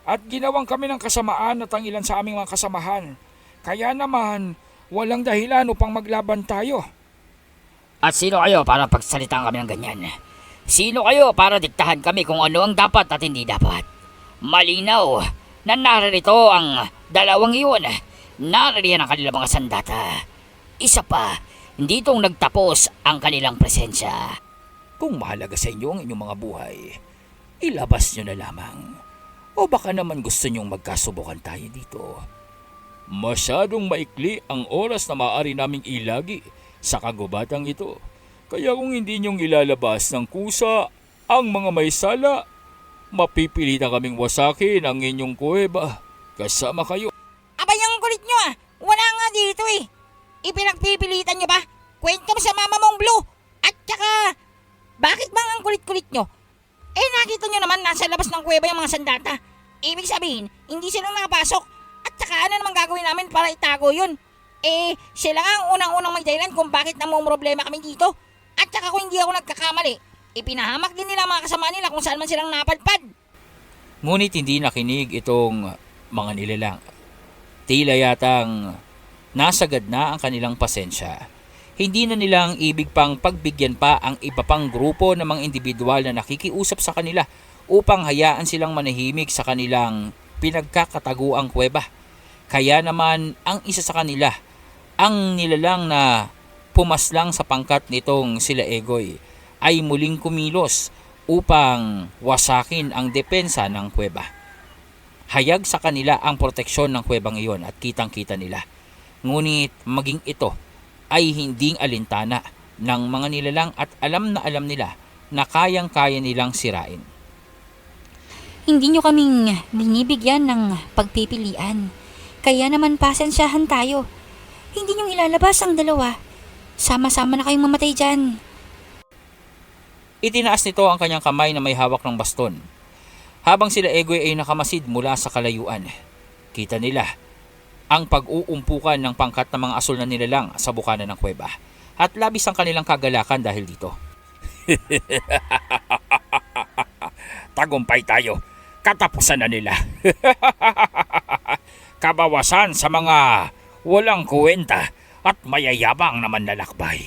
at ginawang kami ng kasamaan at ang ilan sa aming mga kasamahan. Kaya naman, walang dahilan upang maglaban tayo. At sino kayo para pagsalitaan kami ng ganyan? Sino kayo para diktahan kami kung ano ang dapat at hindi dapat? Malinaw na naririto ang dalawang iyon. Naririyan ang kanilang mga sandata. Isa pa, hindi itong nagtapos ang kanilang presensya. Kung mahalaga sa inyo ang inyong mga buhay, ilabas nyo na lamang. O baka naman gusto nyong magkasubukan tayo dito. Masyadong maikli ang oras na maaari naming ilagi sa kagubatang ito. Kaya kung hindi niyong ilalabas ng kusa ang mga may sala, mapipilitan kaming wasakin ang inyong kuweba. Kasama kayo. Abay, ang kulit nyo ah. Wala nga dito eh. Ipinagpipilitan nyo ba? Kwento mo sa mama mong Blue. At saka, bakit bang ang kulit-kulit nyo? Eh nakita nyo naman nasa labas ng kuweba yung mga sandata. Ibig sabihin, hindi sila nakapasok. At saka ano naman gagawin namin para itago yun? Eh, sila nga ang unang-unang may dahilan kung bakit namumroblema kami dito. At saka kung hindi ako nagkakamali, ipinahamak din nila ang mga kasama nila kung saan man silang napadpad. Ngunit hindi nakinig itong mga nilalang. Tila yatang nasagad na ang kanilang pasensya. Hindi na nilang ibig pang pagbigyan pa ang iba pang grupo ng mga individual na nakikiusap sa kanila upang hayaan silang manahimik sa kanilang pinagkakataguang kuweba. Kaya naman ang isa sa kanila, ang nilalang na pumaslang sa pangkat nitong sila Egoy, ay muling kumilos upang wasakin ang depensa ng kuweba. Hayag sa kanila ang proteksyon ng kuwebang iyon at kitang-kita nila. Ngunit maging ito ay hinding alintana ng mga nilalang at alam na alam nila na kayang-kaya nilang sirain. Hindi nyo kaming binibigyan ng pagpipilian. Kaya naman pasensyahan tayo. Hindi nyo ilalabas ang dalawa. Sama-sama na kayong mamatay dyan. Itinaas nito ang kanyang kamay na may hawak ng baston. Habang sila Egoy ay nakamasid mula sa kalayuan, kita nila ang pag-uumpukan ng pangkat ng mga asul na nilalang sa bukana ng kuweba. At labis ang kanilang kagalakan dahil dito. Tagumpay tayo. Katapusan na nila. Kabawasan sa mga walang kuwenta at mayayabang naman na lakbay.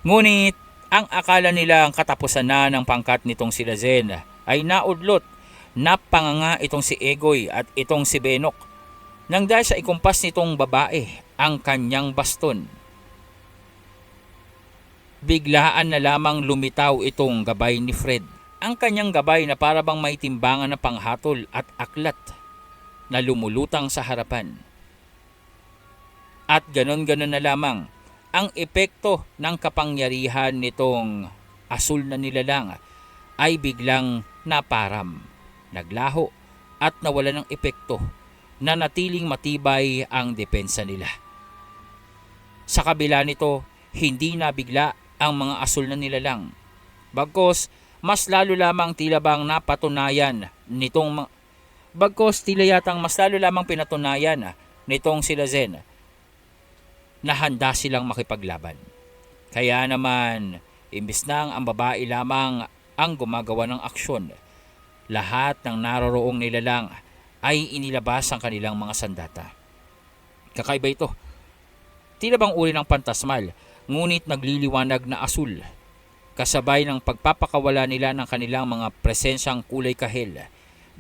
Ngunit ang akala nilang katapusan na ng pangkat nitong sila Zen ay naudlot. Napanganga itong si Egoy at itong si Benok nang dahil sa ikumpas nitong babae ang kanyang baston. Biglaan na lamang lumitaw itong gabay ni Fred. Ang kanyang gabay na para bang may timbangan na panghatol at aklat na lumulutang sa harapan. At ganon-ganon na lamang ang epekto ng kapangyarihan nitong asul na nilalang ay biglang naparam, naglaho at nawala ng epekto na natiling matibay ang depensa nila. Sa kabila nito, hindi nabigla ang mga asul na nilalang. Bagkos, mas lalo lamang tila bang napatunayan nitong pinatunayan nitong sila Zen na handa silang makipaglaban. Kaya naman, imbis nang ang babae lamang ang gumagawa ng aksyon, lahat ng naroroong nilalang ay inilabas ang kanilang mga sandata. Kakaiba ito. Tila bang uri ng pantasmal, ngunit nagliliwanag na asul. Kasabay ng pagpapakawala nila ng kanilang mga presensyang kulay kahel,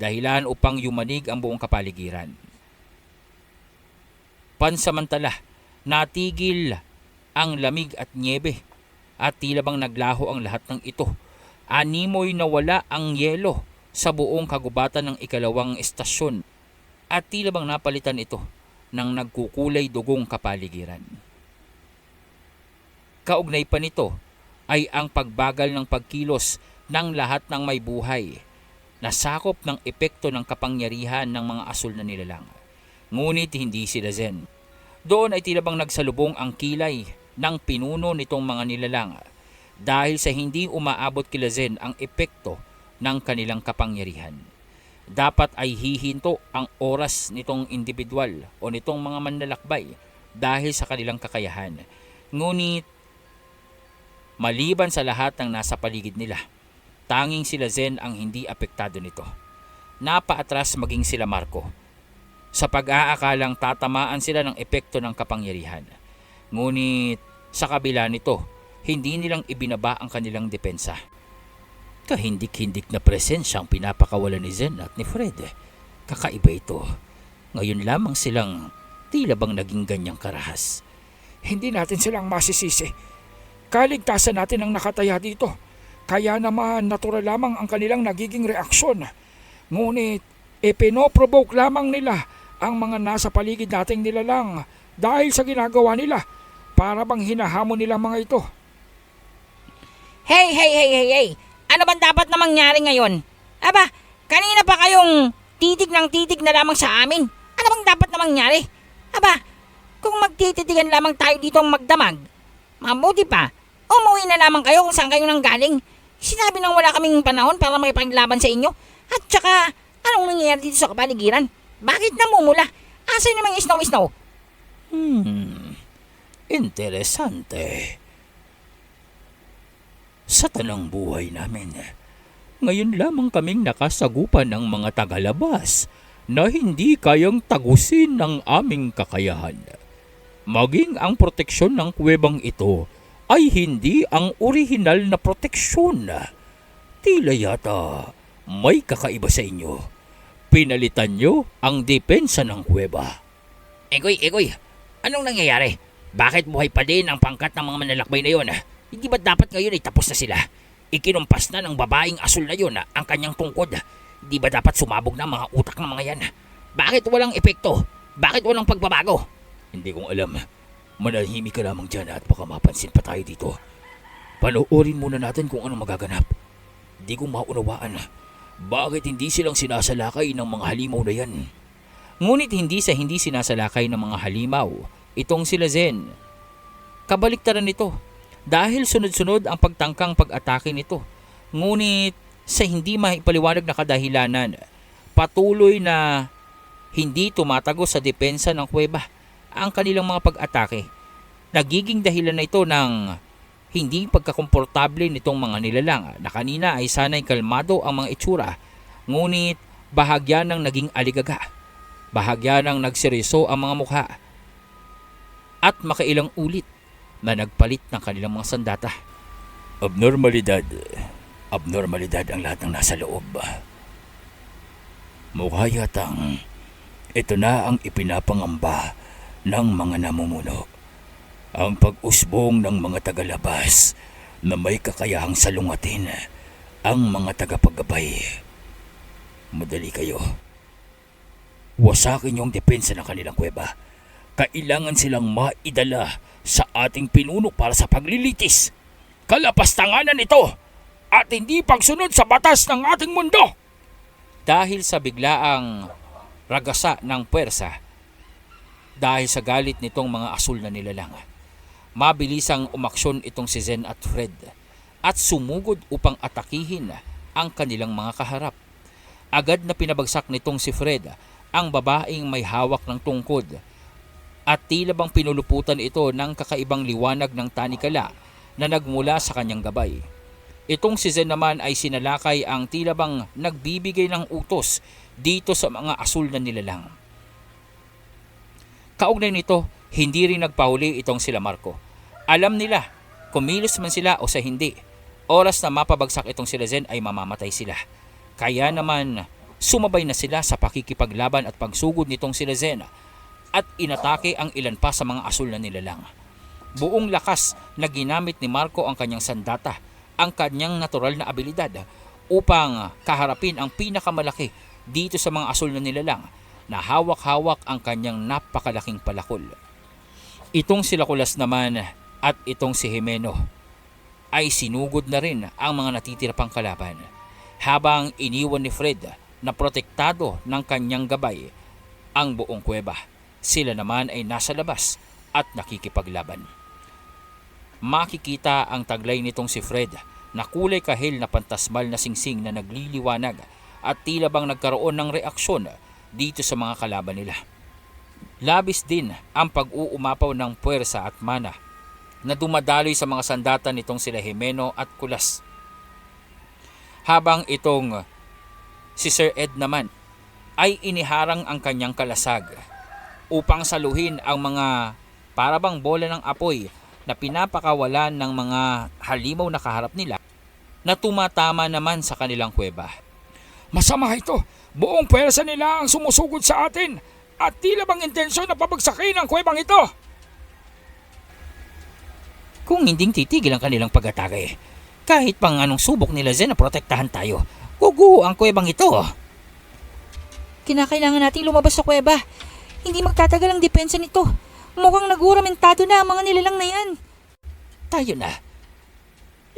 dahilan upang yumanig ang buong kapaligiran. Pansamantala, natigil ang lamig at niebe at tila bang naglaho ang lahat ng ito. Animoy nawala ang yelo sa buong kagubatan ng ikalawang estasyon at tila bang napalitan ito ng nagkukulay dugong kapaligiran. Kaugnay pa nito ay ang pagbagal ng pagkilos ng lahat ng may buhay na sakop ng epekto ng kapangyarihan ng mga asul na nilalang. Ngunit hindi sila Zen. Doon ay tila bang nagsalubong ang kilay ng pinuno nitong mga nilalang dahil sa hindi umaabot kila Zen ang epekto ng kanilang kapangyarihan. dapat ay hihinto ang oras nitong individual o nitong mga manlalakbay dahil sa kanilang kakayahan. Ngunit maliban sa lahat ng nasa paligid nila, tanging sila Zen ang hindi apektado nito. Napaatras maging sila Marco sa pag-aakalang tatamaan sila ng epekto ng kapangyarihan. Ngunit sa kabila nito, hindi nilang ibinaba ang kanilang depensa. Kahindik-hindik na presensya ang pinapakawalan ni Zen at ni Fred. Kakaiba ito. Ngayon lamang silang tila bang naging ganyang karahas. Hindi natin silang masisisi. Kaligtasan natin ang nakataya dito. Kaya naman natural lamang ang kanilang nagiging reaksyon. Ngunit pinoprovoke lamang nila ang mga nasa paligid nating nilalang dahil sa ginagawa nila para bang hinahamon nila mga ito. Hey! Ano bang dapat na mangyari ngayon? Aba, kanina pa kayong titig ng titig na lamang sa amin. Ano bang dapat na mangyari? Aba, kung magtititigan lamang tayo dito magdamag, mabuti pa, umuwi na lamang kayo kung saan kayo nang galing. Sinabi nang wala kaming panahon para makipaglaban sa inyo. At saka, anong nangyayari dito sa kapaligiran? Bakit namumula? Asan namang snow? Interesante. Sa tanang buhay namin, ngayon lamang kaming nakasagupan ng mga tagalabas na hindi kayang tagusin ng aming kakayahan. Maging ang proteksyon ng kuwebang ito ay hindi ang orihinal na proteksyon. Tila yata may kakaiba sa inyo. Pinalitan nyo ang depensa ng kuweba. Egoy, anong nangyayari? Bakit buhay pa din ang pangkat ng mga manlalakbay na yon? Hindi ba dapat ngayon ay tapos na sila? Ikinumpas na ng babaeng asul na yon ang kanyang tungkod. Hindi ba dapat sumabog na ang mga utak ng mga yan? Bakit walang epekto? Bakit walang pagbabago? Hindi kong alam. Manahimik ka lamang dyan at baka mapansin pa tayo dito. Panoorin muna natin kung anong magaganap. Hindi ko maunawaan. Bakit hindi silang sinasalakay ng mga halimaw na yan? Ngunit hindi sinasalakay ng mga halimaw itong sila Zen. Kabaliktaran nito dahil sunod-sunod ang pagtangkang pag-atake nito. Ngunit sa hindi maipaliwanag na kadahilanan, patuloy na hindi tumatago sa depensa ng kuweba ang kanilang mga pag-atake. Nagiging dahilan na ito ng hindi pagkakomportable nitong mga nilalang na kanina ay sanay kalmado ang mga itsura, ngunit bahagya ng naging aligaga. Bahagya ng nagseryoso ang mga mukha at makailang ulit na nagpalit ng kanilang mga sandata. Abnormalidad ang lahat ng nasa loob. Mukha yatang ito na ang ipinapangamba ng mga namumuno. Ang pag-usbong ng mga tagalabas na may kakayahang salungatin ang mga tagapaggabay. Madali kayo. Wasakin yung depensa ng kanilang kuweba. Kailangan silang maidala sa ating pinuno para sa paglilitis. Kalapastanganan ito at hindi pagsunod sa batas ng ating mundo. Dahil sa biglaang ragasa ng puwersa, dahil sa galit nitong mga asul na nilalang, mabilisang umaksyon itong si Zen at Fred at sumugod upang atakihin ang kanilang mga kaharap. Agad na pinabagsak nitong si Fred ang babaeng may hawak ng tungkod at tila bang pinuluputan ito ng kakaibang liwanag ng tanikala na nagmula sa kanyang gabay. Itong si Zen naman ay sinalakay ang tila bang nagbibigay ng utos dito sa mga asul na nilalang. Kaugnay nito, hindi rin nagpahuli itong sila Marco. Alam nila, kumilos man sila o sa hindi, oras na mapabagsak itong sila Zen ay mamamatay sila. Kaya naman, sumabay na sila sa pakikipaglaban at pagsugod nitong sila Zen at inatake ang ilan pa sa mga asul na nilalang. Buong lakas na ginamit ni Marco ang kanyang sandata, ang kanyang natural na abilidad upang kaharapin ang pinakamalaki dito sa mga asul na nilalang na hawak-hawak ang kanyang napakalaking palakol. Itong si Lakulas naman at itong si Jimeno ay sinugod na rin ang mga natitira pang kalaban habang iniwan ni Fred na protektado ng kanyang gabay ang buong kuweba. Sila naman ay nasa labas at nakikipaglaban. Makikita ang taglay nitong si Fred na kulay kahil na pantasmal na singsing na nagliliwanag at tila bang nagkaroon ng reaksyon dito sa mga kalaban nila. Labis din ang pag-uumapaw ng puwersa at mana na dumadaloy sa mga sandata nitong sila Jimeno at Kulas. Habang itong si Sir Ed naman ay iniharang ang kanyang kalasag upang saluhin ang mga parabang bola ng apoy na pinapakawalan ng mga halimaw na kaharap nila na tumatama naman sa kanilang kuweba. Masama ito. Buong pwersa nila ang sumusugod sa atin at tila bang intensyon na pabagsakin ang kuwebang ito. Kung hinding titigil ang kanilang pag-atake, kahit pang anong subok nila Zen na protektahan tayo, guguho ang kuwebang ito. Kinakailangan nating lumabas sa kuweba. Hindi magtatagal ang depensa nito. Mukhang naguramentado na ang mga nilalang na yan. Tayo na.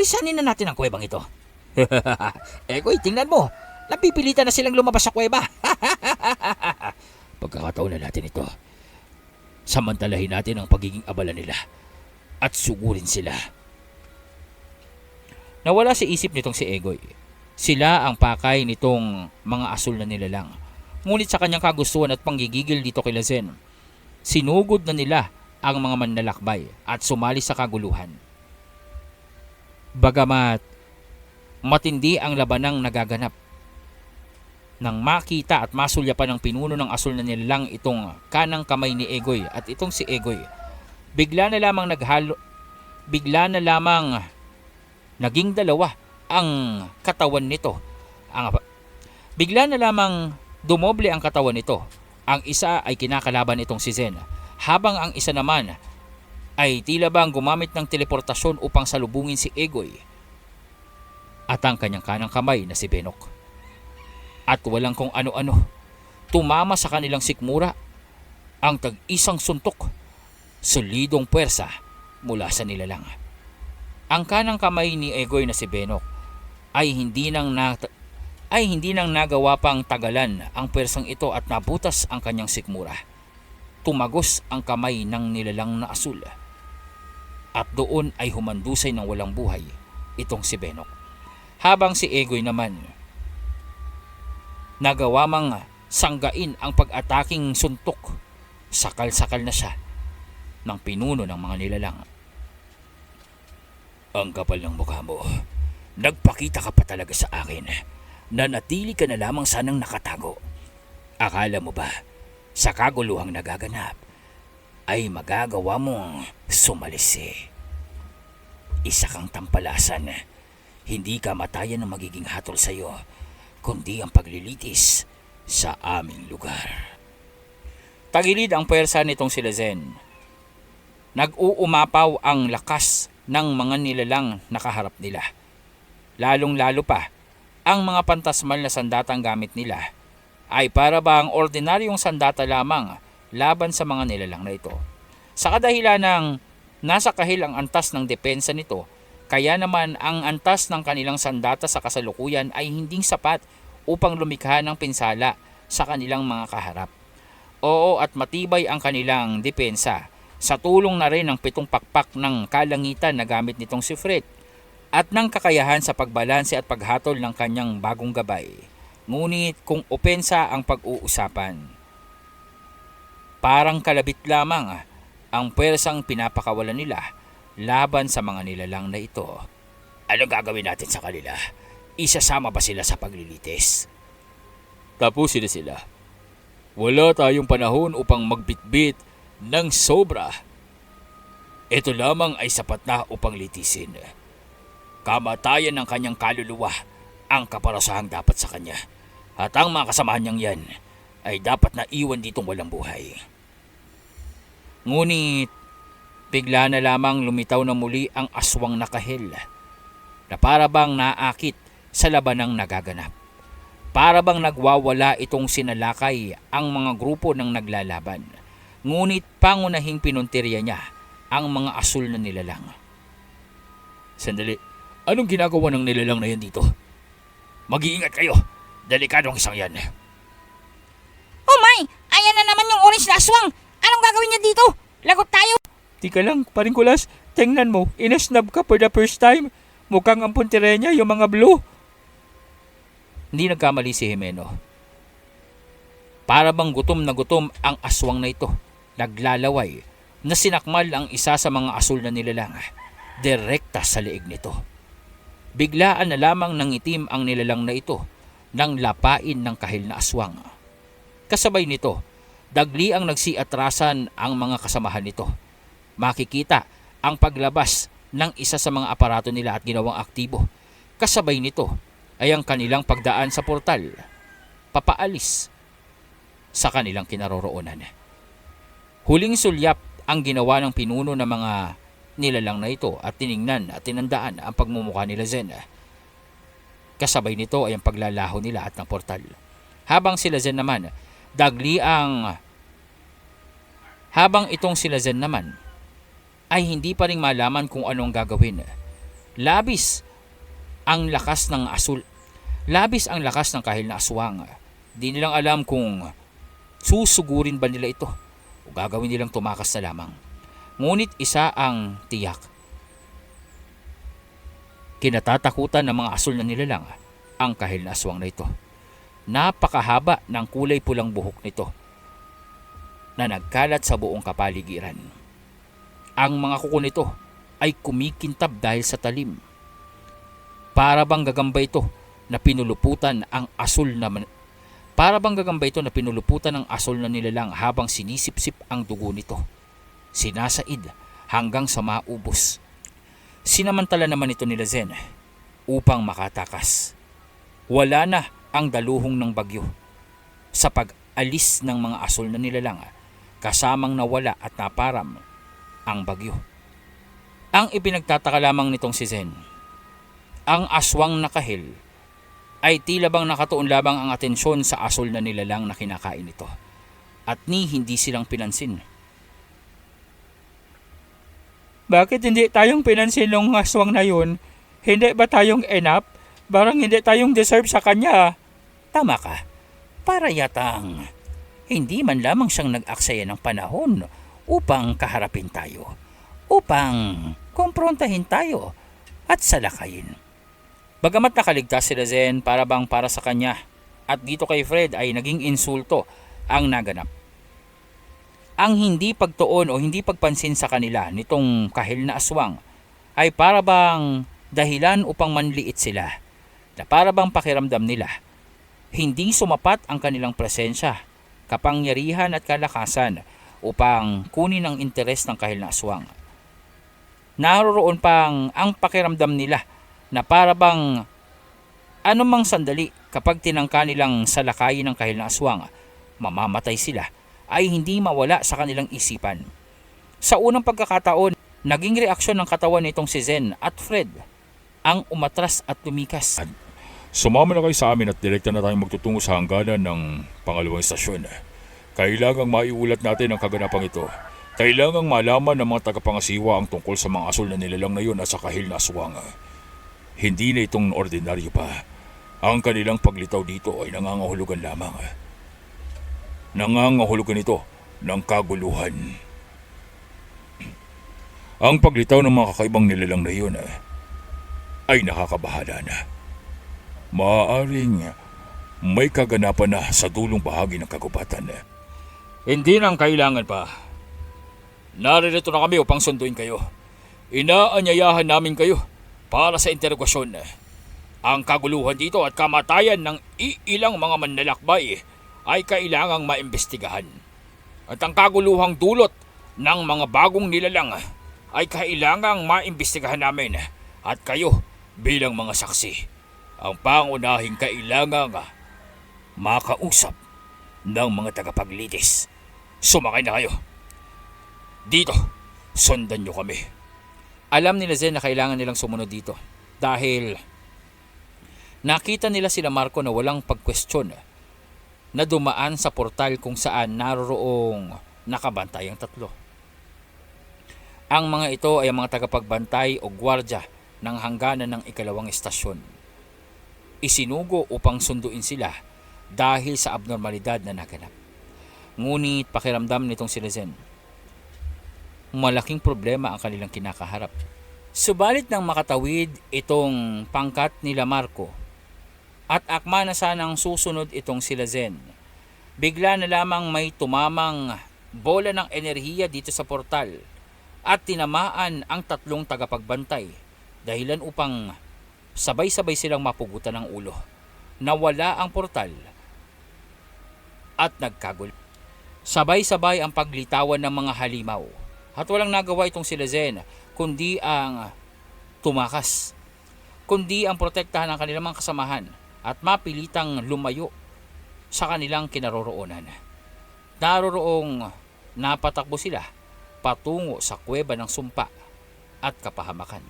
Lisanin na natin ang kuwebang ito. Egoy, tingnan mo. Napipilitan na silang lumabas sa kuweba. Pagkakataon na natin ito. Samantalahin natin ang pagiging abala nila at sugurin sila. Nawala sa isip nitong si Egoy. Sila ang pakay nitong mga asul na nilalang. Ngunit sa kanyang kagustuhan at panggigigil dito kay Lazen, sinugod na nila ang mga manlalakbay at sumali sa kaguluhan. Bagamat matindi ang labanang nagaganap, nang makita at masulyapan ng pinuno ng asul na nilalang itong kanang kamay ni Egoy at itong si Egoy, bigla na lamang naging dalawa ang katawan nito. Bigla na lamang dumoble ang katawan nito. Ang isa ay kinakalaban itong si Zen, habang ang isa naman ay tila bang gumamit ng teleportasyon upang salubungin si Egoy at ang kanyang kanang kamay na si Benok. At walang kung ano-ano, tumama sa kanilang sikmura ang tag-isang suntok, solidong puwersa mula sa nilalang. Ang kanang kamay ni Egoy na si Benok ay hindi nang nagawa pang tagalan ang puwersang ito at nabutas ang kanyang sikmura. Tumagos ang kamay ng nilalang na asul at doon ay humandusay ng walang buhay itong si Benok. Habang si Egoy naman nagawa mang sanggain ang pag-ataking suntok, sakal-sakal na siya ng pinuno ng mga nilalang. Ang kapal ng mukha mo. Nagpakita ka pa talaga sa akin. Nanatili ka na lamang sanang nakatago. Akala mo ba, sa kaguluhang nagaganap, ay magagawa mong sumalisi? Isa kang tampalasan. Hindi ka matayan ng magiging hatol sa iyo, kundi ang paglilitis sa aming lugar. Tagilid ang puwersa nitong si Lazen. Nag-uumapaw ang lakas ng mga nilalang nakaharap nila. Lalong-lalo pa, ang mga pantasmal na sandatang gamit nila ay para bang ordinaryong sandata lamang laban sa mga nilalang na ito. Sa kadahilan ng nasa kahil ang antas ng depensa nito, kaya naman ang antas ng kanilang sandata sa kasalukuyan ay hindi sapat upang lumikha ng pinsala sa kanilang mga kaharap. Oo, at matibay ang kanilang depensa sa tulong na rin ng 7 pakpak ng kalangitan na gamit nitong si Fred at ng kakayahan sa pagbalanse at paghatol ng kanyang bagong gabay. Ngunit kung opensa ang pag-uusapan, parang kalabit lamang ang puwersang pinapakawalan nila laban sa mga nilalang na ito. Ano gagawin natin sa kanila? Isasama ba sila sa paglilitis? Tapusin na sila. Wala tayong panahon upang magbitbit ng sobra. Ito lamang ay sapat na upang litisin. Kamatayan ng kanyang kaluluwa ang kaparasahang dapat sa kanya. At ang mga kasamahan niyang yan ay dapat na iwan ditong walang buhay. Ngunit bigla na lamang lumitaw na muli ang aswang na kahel na para bang naakit sa labanang nagaganap. Para bang nagwawala itong sinalakay ang mga grupo ng naglalaban. Ngunit pangunahing pinuntirya niya ang mga asul na nilalang. Sandali, anong ginagawa ng nilalang na yan dito? Mag-iingat kayo, delikadong isang yan. Oh my! Ayan na naman yung orange na aswang! Anong gagawin niya dito? Lagot tayo! Tika lang, paring Kulas, tingnan mo, inasnab ka for the first time. Mukhang ang puntirenya yung mga blue. Hindi nagkamali si Jimeno. Para bang gutom na gutom ang aswang na ito. Naglalaway na sinakmal ang isa sa mga asul na nilalang. Direkta sa leeg nito. Biglaan na lamang ng itim ang nilalang na ito nang lapain ng kahil na aswang. Kasabay nito, dagli ang nagsiatrasan ang mga kasamahan nito. Makikita ang paglabas ng isa sa mga aparato nila at ginawang aktibo. Kasabay nito ay ang kanilang pagdaan sa portal, papaalis sa kanilang kinaroroonan. Huling sulyap ang ginawa ng pinuno ng mga nilalang na ito at tiningnan at tinandaan ang pagmumukha nila Zen. Kasabay nito ay ang paglalaho nila at ng portal. Habang sila Zen naman, habang itong sila Zen naman ay hindi pa rin malaman kung anong gagawin. Labis ang lakas ng asul. Labis ang lakas ng kahil na aswang. Di nilang alam kung susugurin ba nila ito o gagawin nilang tumakas na lamang. Ngunit isa ang tiyak. Kinatatakutan ng mga asul na nilalang ang kahil na aswang na ito. Napakahaba ng kulay pulang buhok nito na nagkalat sa buong kapaligiran. Ang mga kuko nito ay kumikintab dahil sa talim. Para bang gagamba ito na pinuluputan ang asul na nilalang habang sinisipsip ang dugo nito. Sinasaid hanggang sa maubos. Sinamantala naman ito nila Zen upang makatakas. Wala na ang daluhong ng bagyo. Sa pag-alis ng mga asul na nilalang, kasamang nawala at naparam ang bagyo. Ang ipinagtataka lamang nitong si Zen, ang aswang na kahil ay tila bang nakatuon lamang ang atensyon sa asul na nilalang na kinakain ito at hindi silang pinansin. Bakit hindi tayong pinansin ng aswang na yun? Hindi ba tayong enough? Barang hindi tayong deserve sa kanya. Tama ka, para yatang hindi man lamang siyang nag-aksaya ng panahon upang kaharapin tayo, upang kumprontahin tayo at salakayin. Bagamat nakaligtas sila Zen para sa kanya at dito kay Fred ay naging insulto ang naganap. Ang hindi pagtuon o hindi pagpansin sa kanila nitong kahil na aswang ay para bang dahilan upang manliit sila, na para bang pakiramdam nila hindi sumapat ang kanilang presensya, kapangyarihan at kalakasan upang kunin ang interes ng kahil na aswang. Naroroon pang ang pakiramdam nila na para bang anumang sandali kapag tinangka nilang salakayin ng kahil na aswang, mamamatay sila, ay hindi mawala sa kanilang isipan. Sa unang pagkakataon, naging reaksyon ng katawan nitong si Zen at Fred ang umatras at lumikas. Sumama na kayo sa amin at direkta na tayong magtutungo sa hangganan ng pangalawang istasyon. Kailangang maiulat natin ang kaganapang ito. Kailangang malaman ng mga tagapangasiwa ang tungkol sa mga asul na nilalang na yun at sa kahil na aswang. Hindi na itong ordinaryo pa. Ang kanilang paglitaw dito ay nangangahulugan lamang. Nangangahulugan ito ng kaguluhan. Ang paglitaw ng mga kakaibang nilalang na yun ay nakakabahala na. Maaaring may kaganapan na sa dulong bahagi ng kagubatan. Hindi nang kailangan pa. Naririto na kami upang sunduin kayo. Inaanyayahan namin kayo para sa interogasyon. Ang kaguluhan dito at kamatayan ng iilang mga manlalakbay ay kailangang maimbestigahan. At ang kaguluhang dulot ng mga bagong nilalang ay kailangang maimbestigahan namin. At kayo bilang mga saksi, ang pangunahing kailangang makausap ng mga tagapaglitis. Sumakay na kayo. Dito, sundan nyo kami. Alam nila Zen na kailangan nilang sumunod dito dahil nakita nila sila Marco na walang pagkwestiyon na dumaan sa portal kung saan naroroong nakabantay ang tatlo. Ang mga ito ay ang mga tagapagbantay o gwardya ng hangganan ng ikalawang istasyon. Isinugo upang sunduin sila dahil sa abnormalidad na naganap. Ngunit pakiramdam nitong sila Zen, malaking problema ang kanilang kinakaharap. Subalit nang makatawid itong pangkat nila Marco, At akma na sanang susunod itong sila Zen. Bigla na lamang may tumamang bola ng enerhiya dito sa portal at tinamaan ang tatlong tagapagbantay, dahilan upang sabay-sabay silang mapugutan ng ulo. Nawala ang portal at nagkagulo. Sabay-sabay ang paglitawan ng mga halimaw at walang nagawa itong sila Zen kundi ang tumakas, kundi ang protektahan ng kanilang mga kasamahan at mapilitang lumayo sa kanilang kinaroroonan. Naroroong napatakbo sila patungo sa kuweba ng sumpa at kapahamakan.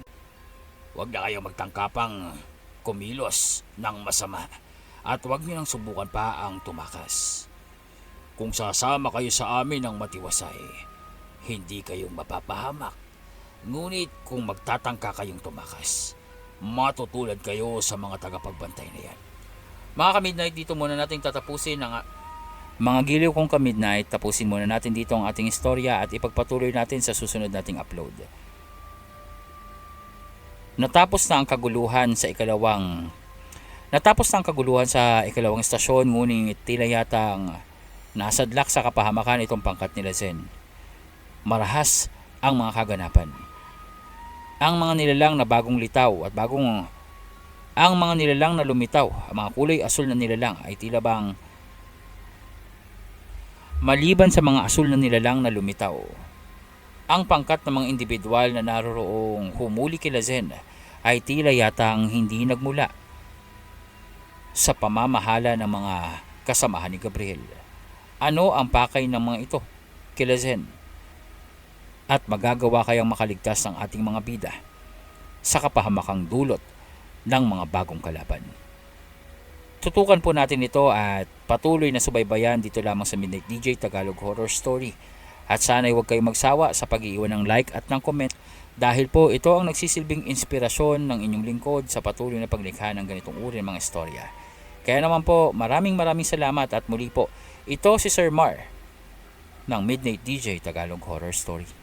Huwag na kayong magtangkapang kumilos ng masama at huwag niyo nang subukan pa ang tumakas. Kung sasama kayo sa amin ng matiwasay, hindi kayong mapapahamak. Ngunit kung magtatangka kayong tumakas, matutulad kayo sa mga tagapagbantay na yan. Mga ka-Midnight, dito muna natin tatapusin ang mga giliw kong ka-Midnight. Tapusin muna natin dito ang ating istorya at ipagpatuloy natin sa susunod nating upload. Natapos na ang kaguluhan sa ikalawang istasyon, ngunit tila yatang nasadlak sa kapahamakan itong pangkat nila Zen. Marahas ang mga kaganapan. Ang mga nilalang na bagong litaw at ang mga nilalang na lumitaw, ang mga kulay asul na nilalang ay tila bang maliban sa mga asul na nilalang na lumitaw, ang pangkat ng mga individual na naroroong humuli kila Zen ay tila yatang hindi nagmula sa pamamahala ng mga kasamahan ni Gabriel. Ano ang pakay ng mga ito kila Zen? At magagawa kayang makaligtas ng ating mga bida sa kapahamakang dulot ng mga bagong kalaban? Tutukan po natin ito at patuloy na subaybayan dito lamang sa Midnight DJ Tagalog Horror Story. At sana'y huwag kayong magsawa sa pag-iwan ng like at ng comment, dahil po ito ang nagsisilbing inspirasyon ng inyong lingkod sa patuloy na paglikha ng ganitong uri ng mga istorya. Kaya naman po, maraming salamat at muli po, ito si Sir Mar ng Midnight DJ Tagalog Horror Story.